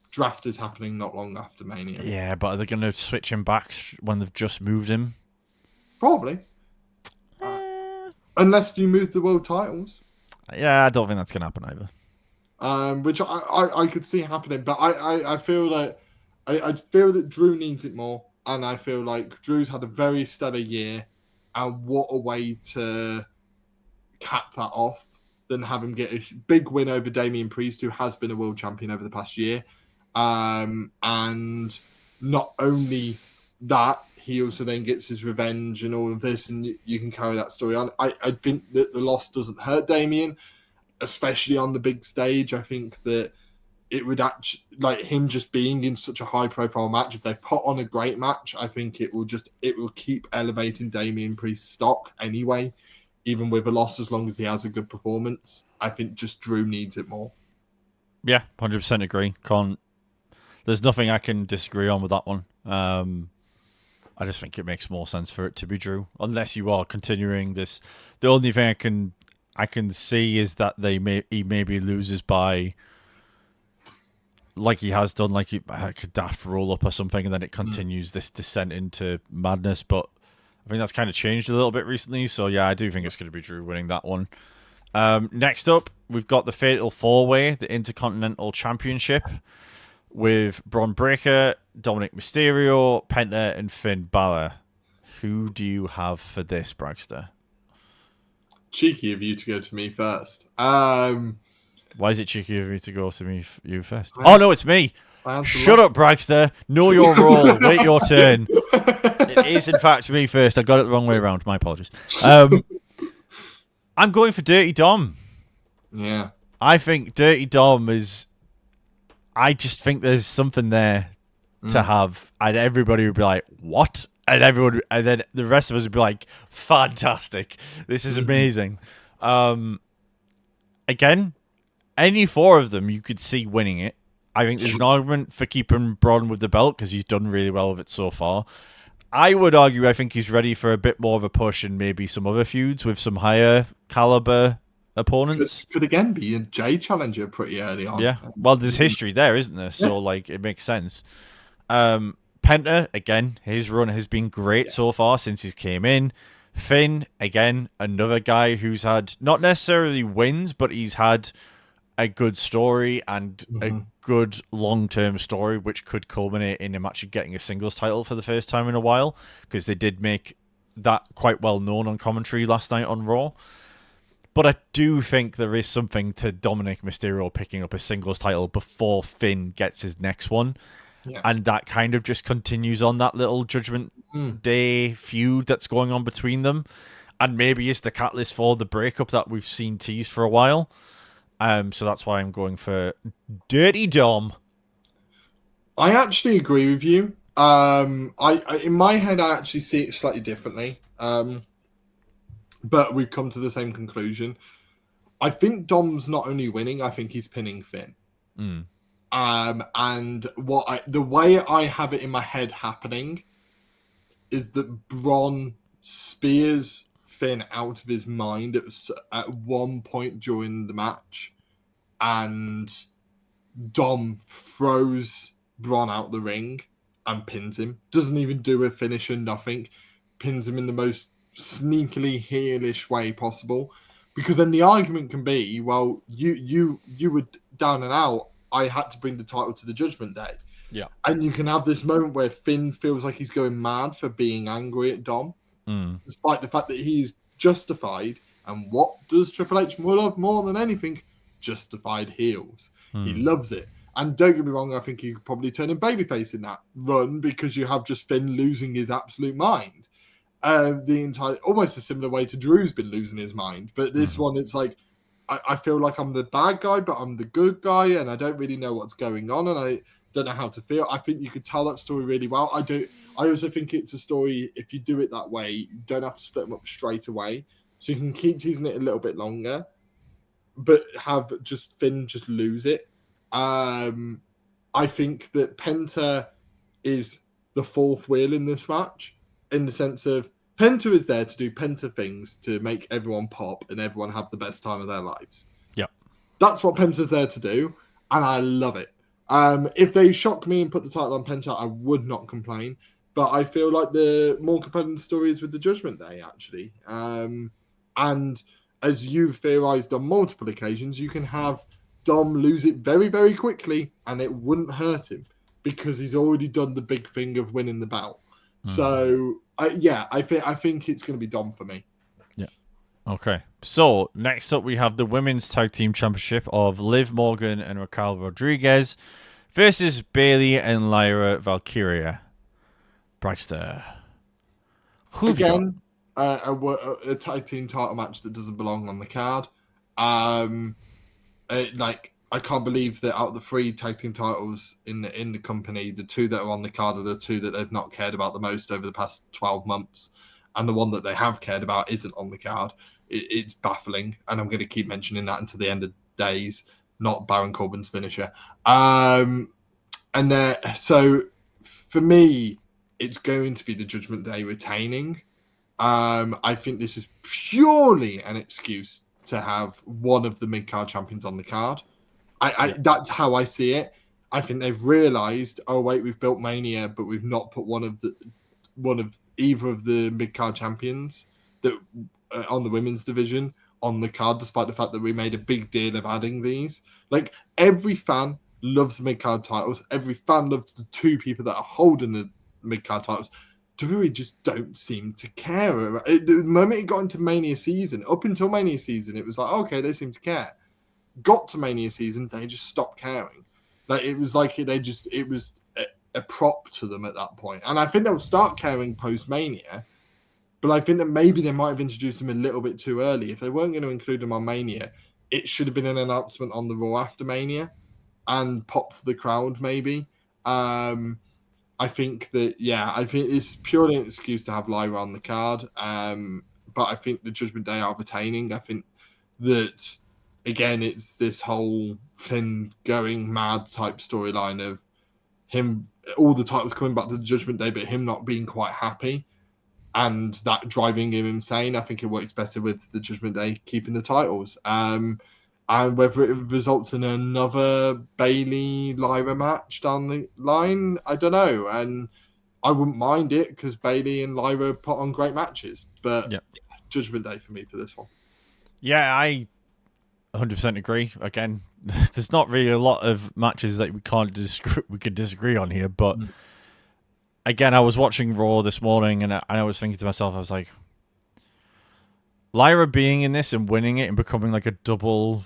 Draft is happening not long after Mania. Yeah, but are they going to switch him back when they've just moved him? Probably. Unless you move the world titles. Yeah, I don't think that's going to happen either. Which I could see happening, but I feel like I feel that Drew needs it more, and I feel like Drew's had a very stellar year, and what a way to cap that off than have him get a big win over Damian Priest, who has been a world champion over the past year. And not only that, he also then gets his revenge and all of this, and you can carry that story on. I think that the loss doesn't hurt Damian, especially on the big stage. I think that it would actually, like him just being in such a high profile match, if they put on a great match, I think it will keep elevating Damian Priest's stock anyway, even with a loss, as long as he has a good performance. I think just Drew needs it more. Yeah, 100% agree. There's nothing I can disagree on with that one. I just think it makes more sense for it to be Drew, unless you are continuing this. The only thing I can see is that he maybe loses by, like he has done, like a daft roll up or something, and then it continues this descent into madness. But I think that's kind of changed a little bit recently. So yeah, I do think it's going to be Drew winning that one. Next up, we've got the Fatal 4-Way, the Intercontinental Championship, with Bron Breakker, Dominic Mysterio, Penta, and Finn Balor. Who do you have for this, Bragster? Cheeky of you to go to me first. Why is it cheeky of me to go to you first? Oh, no, it's me. Shut up, Bragster. Know your role. Wait your turn. It is, in fact, me first. I got it the wrong way around. My apologies. I'm going for Dirty Dom. Yeah. I think Dirty Dom is... I just think there's something there to have, and everybody would be like, "What?" And then the rest of us would be like, "Fantastic! This is amazing." Again, any four of them you could see winning it. I think there's an argument for keeping Bron with the belt because he's done really well with it so far. I would argue I think he's ready for a bit more of a push and maybe some other feuds with some higher caliber opponents. Could again be a Jay challenger pretty early on. Yeah, well, there's history there, isn't there? So like, it makes sense. Penta, again, his run has been great so far since he came in. Finn, again, another guy who's had not necessarily wins, but he's had a good story and a good long-term story, which could culminate in him actually getting a singles title for the first time in a while, because they did make that quite well known on commentary last night on Raw. But I do think there is something to Dominic Mysterio picking up a singles title before Finn gets his next one. Yeah. And that kind of just continues on that little Judgment Day feud that's going on between them. and maybe is the catalyst for the breakup that we've seen teased for a while. So that's why I'm going for Dirty Dom. I actually agree with you. I in my head, I actually see it slightly differently. But we've come to the same conclusion. I think Dom's not only winning, I think he's pinning Finn. Mm. And the way I have it in my head happening is that Bron spears Finn out of his mind at one point during the match, and Dom throws Bron out the ring and pins him. Doesn't even do a finisher, nothing. Pins him in the most sneakily heelish way possible. Because then the argument can be, well, you were down and out. I had to bring the title to the Judgment Day. Yeah. And you can have this moment where Finn feels like he's going mad for being angry at Dom, despite the fact that he's justified. And what does Triple H love more than anything? Justified heels. He loves it. And don't get me wrong, I think he could probably turn him babyface in that run because you have just Finn losing his absolute mind. Almost a similar way to Drew's been losing his mind. But this one, it's like, I feel like I'm the bad guy, but I'm the good guy, and I don't really know what's going on, and I don't know how to feel. I think you could tell that story really well. I also think it's a story, if you do it that way, you don't have to split them up straight away. So you can keep teasing it a little bit longer, but have just Finn just lose it. I think that Penta is the fourth wheel in this match, in the sense of Penta is there to do Penta things to make everyone pop and everyone have the best time of their lives. Yeah. That's what Penta's there to do, and I love it. If they shock me and put the title on Penta, I would not complain. But I feel like the more compelling story is with the Judgment Day, actually. And as you've theorized on multiple occasions, you can have Dom lose it very, very quickly, and it wouldn't hurt him because he's already done the big thing of winning the belt. So, I think it's going to be Dom for me. Yeah. Okay. So, next up, we have the Women's Tag Team Championship of Liv Morgan and Raquel Rodriguez versus Bayley and Lyra Valkyria. Bragster. Who have you got? A tag team title match that doesn't belong on the card. I can't believe that out of the 3 tag team titles in the company, the 2 that are on the card are the 2 that they've not cared about the most over the past 12 months. And the one that they have cared about isn't on the card. It's baffling. And I'm going to keep mentioning that until the end of days, not Baron Corbin's finisher. So for me, it's going to be the Judgment Day retaining. I think this is purely an excuse to have one of the mid-card champions on the card. That's how I see it. I think they've realized, oh wait, we've built Mania, but we've not put one of either of the mid-card champions that on the women's division on the card, despite the fact that we made a big deal of adding these. Like, every fan loves the mid-card titles. Every fan loves the 2 people that are holding the mid-card titles. WWE just don't seem to care. The moment it got into Mania season, up until Mania season, it was like, okay, they seem to care. Got to Mania season, they just stopped caring. Like, it was like it was a prop to them at that point. And I think they'll start caring post-Mania, but I think that maybe they might have introduced them a little bit too early. If they weren't going to include them on Mania, it should have been an announcement on the Raw after Mania and pop for the crowd, maybe. I think it's purely an excuse to have Lyra on the card. But I think the Judgment Day are retaining. I think that, again, it's this whole Finn going mad type storyline of him, all the titles coming back to the Judgment Day, but him not being quite happy and that driving him insane. I think it works better with the Judgment Day keeping the titles. And whether it results in another Bayley-Lyra match down the line, I don't know. And I wouldn't mind it because Bayley and Lyra put on great matches. But Judgment Day for me for this one. Yeah, I 100% agree. Again, there's not really a lot of matches that we could disagree on here. But again, I was watching Raw this morning and I was thinking to myself, I was like, Lyra being in this and winning it and becoming like a double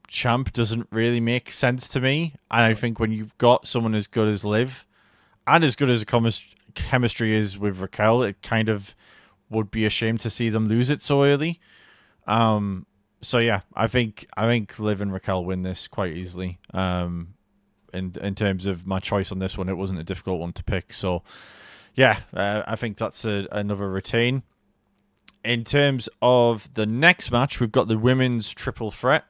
champ doesn't really make sense to me. And I think when you've got someone as good as Liv and as good as the chemistry is with Raquel, it kind of would be ashamed to see them lose it so early. So yeah, I think Liv and Raquel win this quite easily. In terms of my choice on this one, it wasn't a difficult one to pick. So yeah, I think that's another retain. In terms of the next match, we've got the women's triple threat,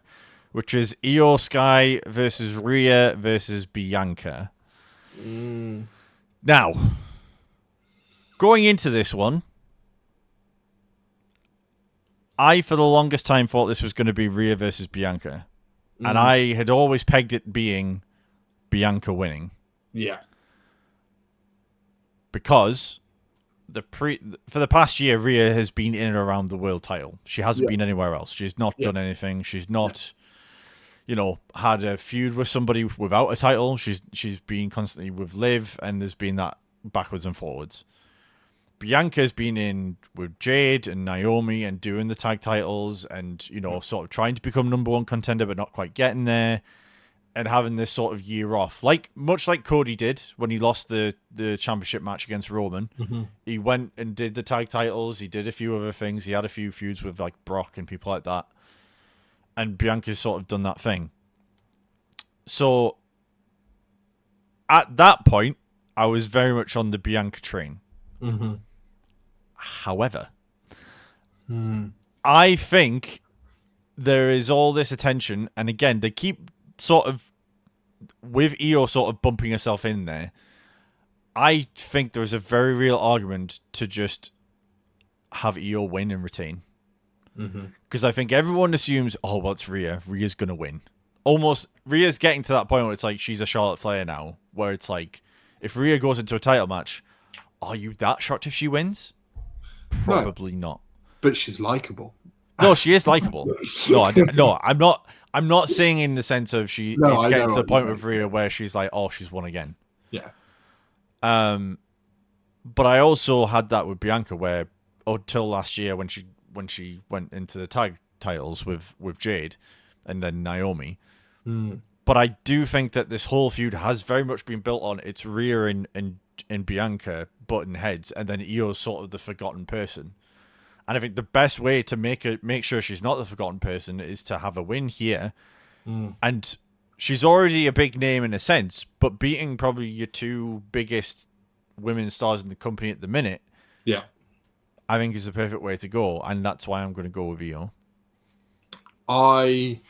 which is Io Sky versus Rhea versus Bianca. Now, going into this one, I, for the longest time, thought this was going to be Rhea versus Bianca. And I had always pegged it being Bianca winning. Yeah. Because for the past year, Rhea has been in and around the world title. She hasn't been anywhere else. She's not done anything. She's not, had a feud with somebody without a title. She's been constantly with Liv, and there's been that backwards and forwards. Bianca's been in with Jade and Naomi and doing the tag titles and, sort of trying to become number one contender but not quite getting there and having this sort of year off. Much like Cody did when he lost the championship match against Roman. Mm-hmm. He went and did the tag titles. He did a few other things. He had a few feuds with Brock and people like that. And Bianca's sort of done that thing. So at that point, I was very much on the Bianca train. Mm-hmm. However, I think there is all this attention, and again, they keep sort of, with Io sort of bumping herself in there, I think there's a very real argument to just have Io win and retain. Because I think everyone assumes, it's Rhea. Rhea's going to win. Almost, Rhea's getting to that point where it's like she's a Charlotte Flair now, where it's like, if Rhea goes into a title match, are you that shocked if she wins? Probably not. But she's likable. No, she is likable. No, I'm not saying in the sense of it's getting to the point with Rhea where she's like, she's won again. Yeah. But I also had that with Bianca where until last year when she went into the tag titles with Jade and then Naomi. But I do think that this whole feud has very much been built on it's Rhea and Bianca button heads, and then Io's sort of the forgotten person. And I think the best way to make sure she's not the forgotten person is to have a win here. And she's already a big name in a sense, but beating probably your two biggest women stars in the company at the minute, I think is the perfect way to go, and that's why I'm going to go with Io. I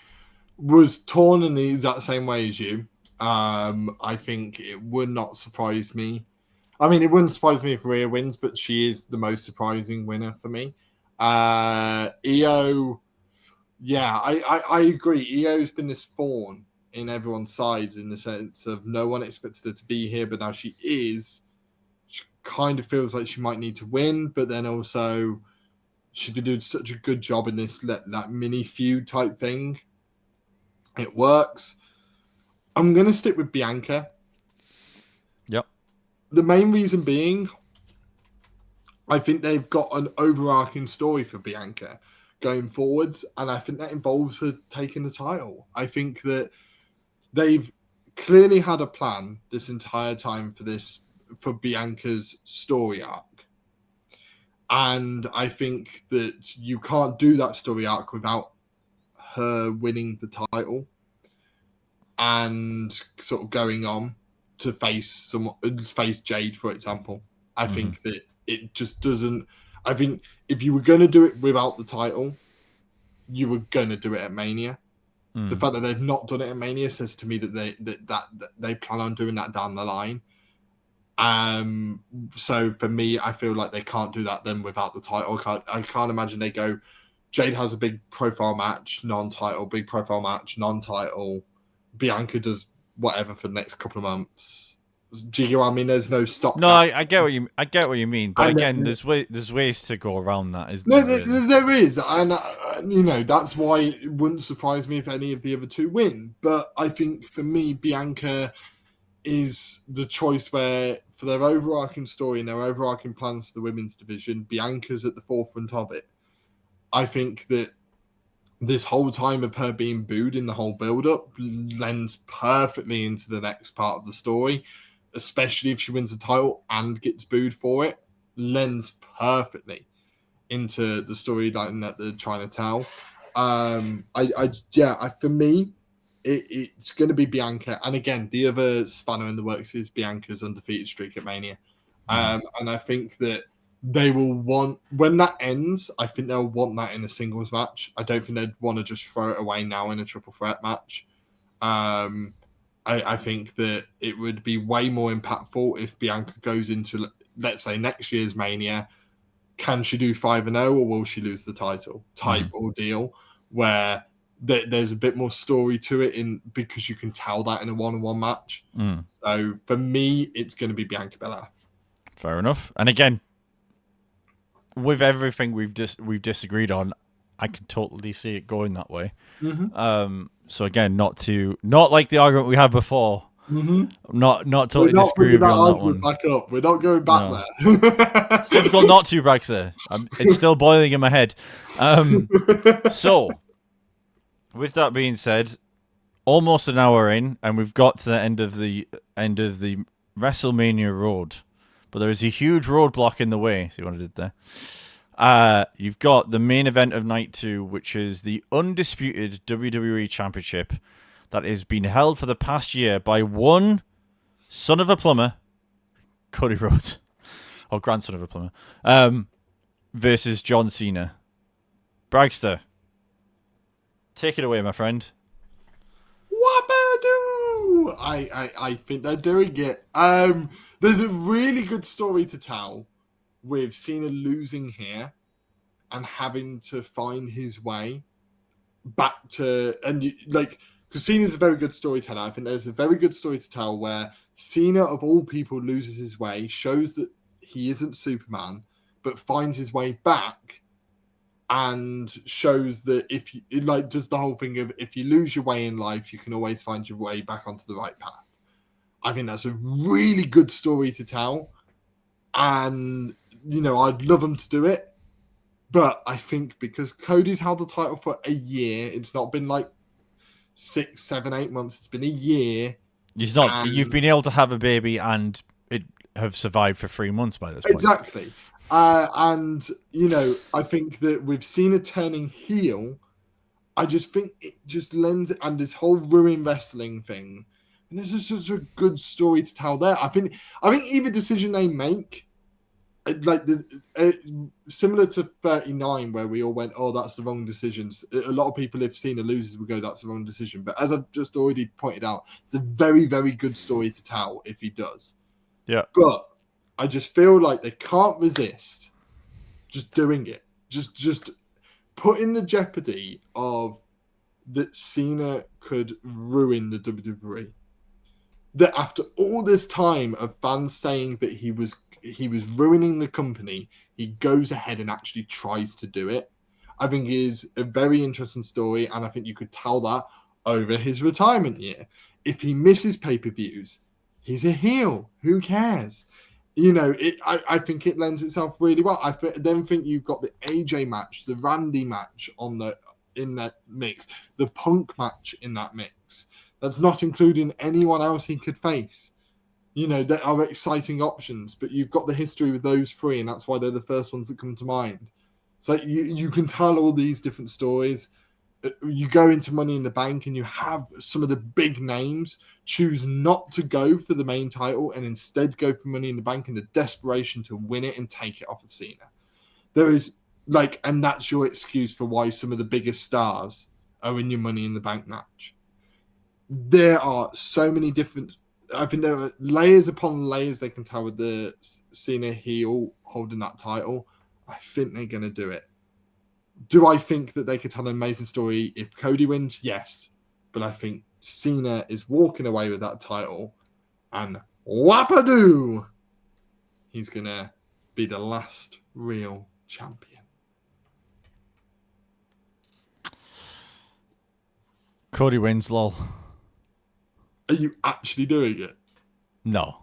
was torn in the exact same way as you. I think it would not surprise me. I mean, it wouldn't surprise me if Rhea wins, but she is the most surprising winner for me. Io, I agree. Io's been this thorn in everyone's sides in the sense of no one expected her to be here, but now she is. She kind of feels like she might need to win, but then also she's been doing such a good job in this that mini feud type thing. It works. I'm going to stick with Bianca. Yep. The main reason being, I think they've got an overarching story for Bianca going forwards, and I think that involves her taking the title. I think that they've clearly had a plan this entire time for Bianca's story arc. And I think that you can't do that story arc without her winning the title and sort of going on to face Jade, for example. I think that it just doesn't. I think if you were going to do it without the title, you were going to do it at Mania. The fact that they've not done it at Mania says to me that they plan on doing that down the line. So for me, I feel like they can't do that then without the title. I can't imagine they go. Jade has a big profile match, non-title. Big profile match, non-title. Bianca does whatever for the next couple of months. Do you know what I mean? There's no stop. No, I get what you mean. But again, there's ways to go around that, isn't there? Really? There is, and that's why it wouldn't surprise me if any of the other two win. But I think for me, Bianca is the choice where, for their overarching story and their overarching plans for the women's division, Bianca's at the forefront of it. I think that this whole time of her being booed in the whole build-up lends perfectly into the next part of the story, especially if she wins the title and gets booed for it. Lends perfectly. into the storyline that they're trying to tell. For me, it's going to be Bianca. And again, the other spanner in the works is Bianca's undefeated streak at Mania. And I think that they will want, when that ends, I think they'll want that in a singles match. I don't think they'd want to just throw it away now in a triple threat match. I think that it would be way more impactful if Bianca goes into, let's say, next year's Mania. Can she do 5-0 or will she lose the title type ordeal where there's a bit more story to it because you can tell that in a one-on-one match. So for me, it's going to be Bianca Belair. Fair enough. And again, with everything we've disagreed on, I can totally see it going that way. So again, not like the argument we had before. Not totally disagree with you on that one. Back up. We're not going back there. It's difficult not to, Braxer. It's still boiling in my head. So, with that being said, almost an hour in, and we've got to the end of the WrestleMania road. But there is a huge roadblock in the way. See what I did there? You've got the main event of night 2, which is the undisputed WWE Championship that is being held for the past year by one son of a plumber, Cody Rhodes, or grandson of a plumber, versus John Cena. Bragster, take it away, my friend. Wabadoo! I think they're doing it. There's a really good story to tell with Cena losing here and having to find his way back to, because Cena's a very good storyteller. I think there's a very good story to tell where Cena, of all people, loses his way, shows that he isn't Superman, but finds his way back and shows that does the whole thing of if you lose your way in life, you can always find your way back onto the right path. I think that's a really good story to tell. And, I'd love them to do it. But I think because Cody's held the title for a year, it's not been like 6, 7, 8 months. It's been a year. You've been able to have a baby and it have survived for 3 months by this point. Exactly. And I think that with Cena turning heel, I just think it just lends, and this whole ruin wrestling thing, and there's just such a good story to tell there. I think either decision they make, similar to 39, where we all went, oh, that's the wrong decision. A lot of people, if Cena loses, will go, that's the wrong decision. But as I've just already pointed out, it's a very, very good story to tell if he does. Yeah. But I just feel like they can't resist just doing it. Just putting the jeopardy of that Cena could ruin the WWE. That after all this time of fans saying that he was ruining the company, he goes ahead and actually tries to do it. I think is a very interesting story, and I think you could tell that over his retirement year. If he misses pay-per-views, he's a heel. Who cares? I think it lends itself really well. I then think you've got the AJ match, the Randy match in that mix, the Punk match in that mix. That's not including anyone else he could face. There are exciting options, but you've got the history with those three, and that's why they're the first ones that come to mind. So you can tell all these different stories. You go into Money in the Bank and you have some of the big names choose not to go for the main title and instead go for Money in the Bank in the desperation to win it and take it off of Cena. There is and that's your excuse for why some of the biggest stars are in your Money in the Bank match. There are so many different, I think there are layers upon layers they can tell with the Cena heel holding that title. I think they're going to do it. Do I think that they could tell an amazing story if Cody wins? Yes. But I think Cena is walking away with that title, and whapadoo, he's going to be the last real champion. Cody wins, lol. Are you actually doing it? No.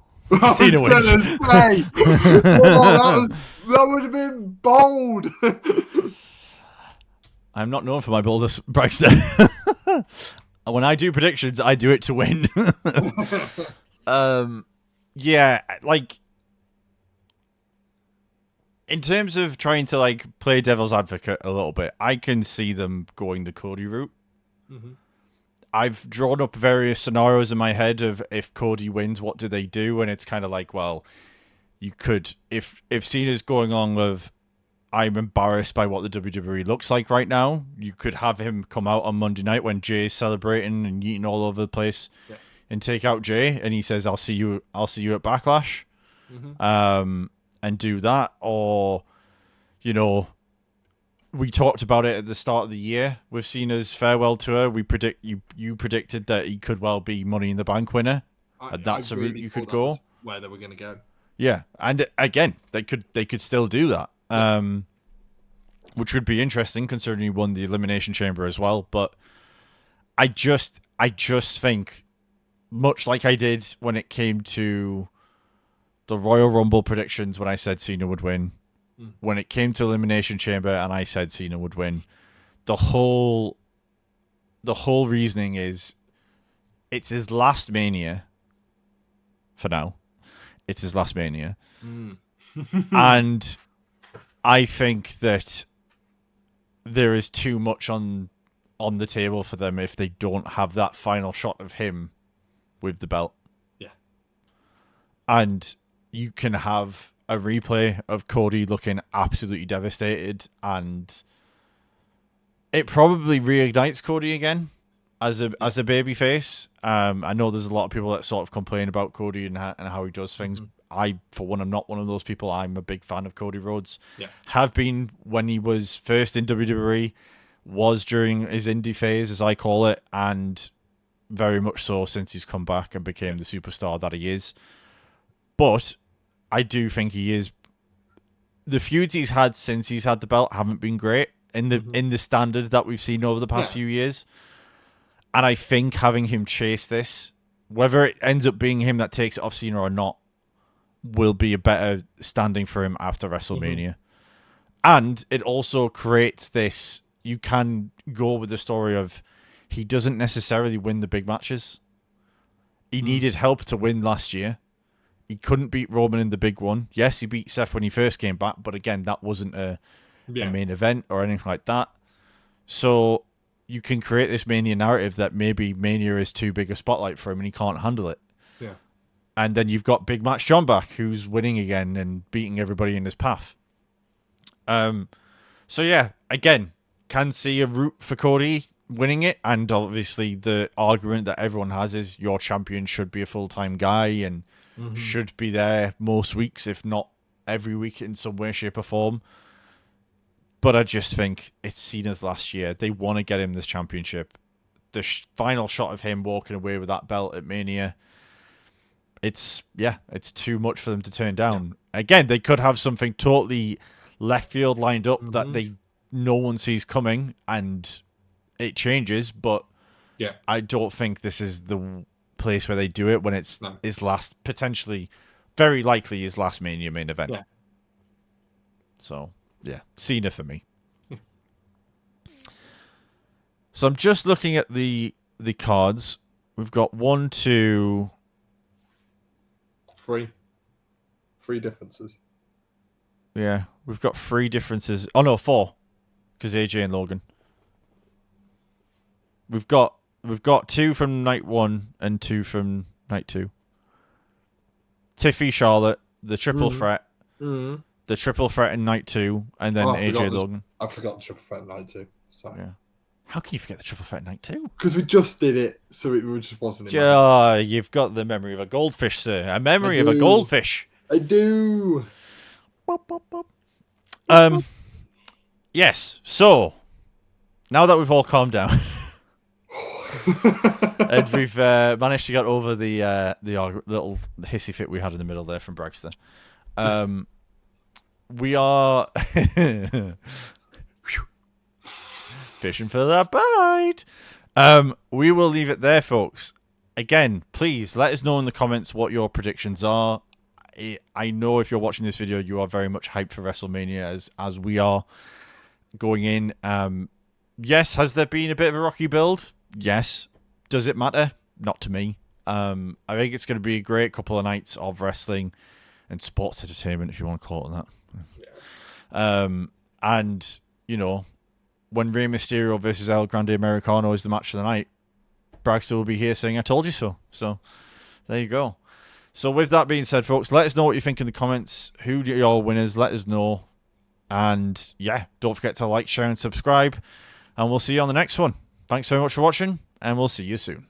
Cena wins. That would have been bold. I'm not known for my boldest, Braxton. When I do predictions, I do it to win. Yeah, In terms of trying to like play devil's advocate a little bit, I can see them going the Cody route. Mm-hmm. I've drawn up various scenarios in my head of if Cody wins, what do they do? And it's kind of like, well, you could if Cena's going on with I'm embarrassed by what the WWE looks like right now, you could have him come out on Monday night when Jay's celebrating and eating all over the place, and take out Jay, and he says, I'll see you at Backlash. Mm-hmm. And do that. Or, you know, we talked about it at the start of the year with Cena's farewell tour. We predict you predicted that he could well be Money in the Bank winner, and that's a route you could go. Where they were going to go. Yeah, and again, they could still do that, which would be interesting considering he won the Elimination Chamber as well. But I just think, much like I did when it came to the Royal Rumble predictions, when I said Cena would win, when it came to Elimination Chamber and I said Cena would win, the whole reasoning is it's his last Mania. For now, it's his last Mania. And I think that there is too much on the table for them if they don't have that final shot of him with the belt. Yeah. And you can have a replay of Cody looking absolutely devastated, and it probably reignites Cody again as a babyface. I know there's a lot of people that sort of complain about Cody and how he does things. I, for one, am not one of those people. I'm a big fan of Cody Rhodes. Yeah. Have been when he was first in WWE, was during his indie phase, as I call it, and very much so since he's come back and became the superstar that he is. But I do think he is. The feuds he's had since he's had the belt haven't been great in the standard that we've seen over the past few years. And I think having him chase this, whether it ends up being him that takes it off Cena or not, will be a better standing for him after WrestleMania. And it also creates this, you can go with the story of he doesn't necessarily win the big matches. He needed help to win last year. He couldn't beat Roman in the big one. Yes, he beat Seth when he first came back, but again, that wasn't a main event or anything like that. So you can create this Mania narrative that maybe Mania is too big a spotlight for him and he can't handle it. Yeah. And then you've got Big Match John back, who's winning again and beating everybody in his path. So yeah, again, can see a route for Cody winning it, and obviously the argument that everyone has is your champion should be a full-time guy and should be there most weeks, if not every week in some way, shape or form. But I just think it's Cena's last year. They want to get him this championship. The final shot of him walking away with that belt at Mania, it's too much for them to turn down. Again, they could have something totally left field lined up that no one sees coming and it changes, but I don't think this is the place where they do it when it's his last, potentially, very likely his last Mania main event. Yeah. So, yeah, Cena for me. So I'm just looking at the cards. We've got 1, 2... 3 differences. Yeah, we've got 3 differences. Oh no, 4, because AJ and Logan. We've got 2 from night 1 and 2 from night 2. Tiffy, Charlotte, the triple threat, the triple threat in night 2, and then AJ Logan. I forgot the triple threat in night 2. Sorry. Yeah. How can you forget the triple threat in night 2? Because we just did it, so it just wasn't. You've got the memory of a goldfish, sir. A memory of a goldfish. I do. Yes. So now that we've all calmed down. And we've managed to get over the little hissy fit we had in the middle there from Bragster. We are fishing for that bite. We will leave it there, folks. Again, please let us know in the comments what your predictions are. I know if you're watching this video, you are very much hyped for WrestleMania as we are going in. Yes, has there been a bit of a rocky build? Yes. Does it matter? Not to me. I think it's going to be a great couple of nights of wrestling and sports entertainment, if you want to call it that. And, you know, when Rey Mysterio versus El Grande Americano is the match of the night, Bragster will be here saying, I told you so. So, there you go. So, with that being said, folks, let us know what you think in the comments. Who are your winners? Let us know. And, yeah, don't forget to like, share, and subscribe. And we'll see you on the next one. Thanks very much for watching, and we'll see you soon.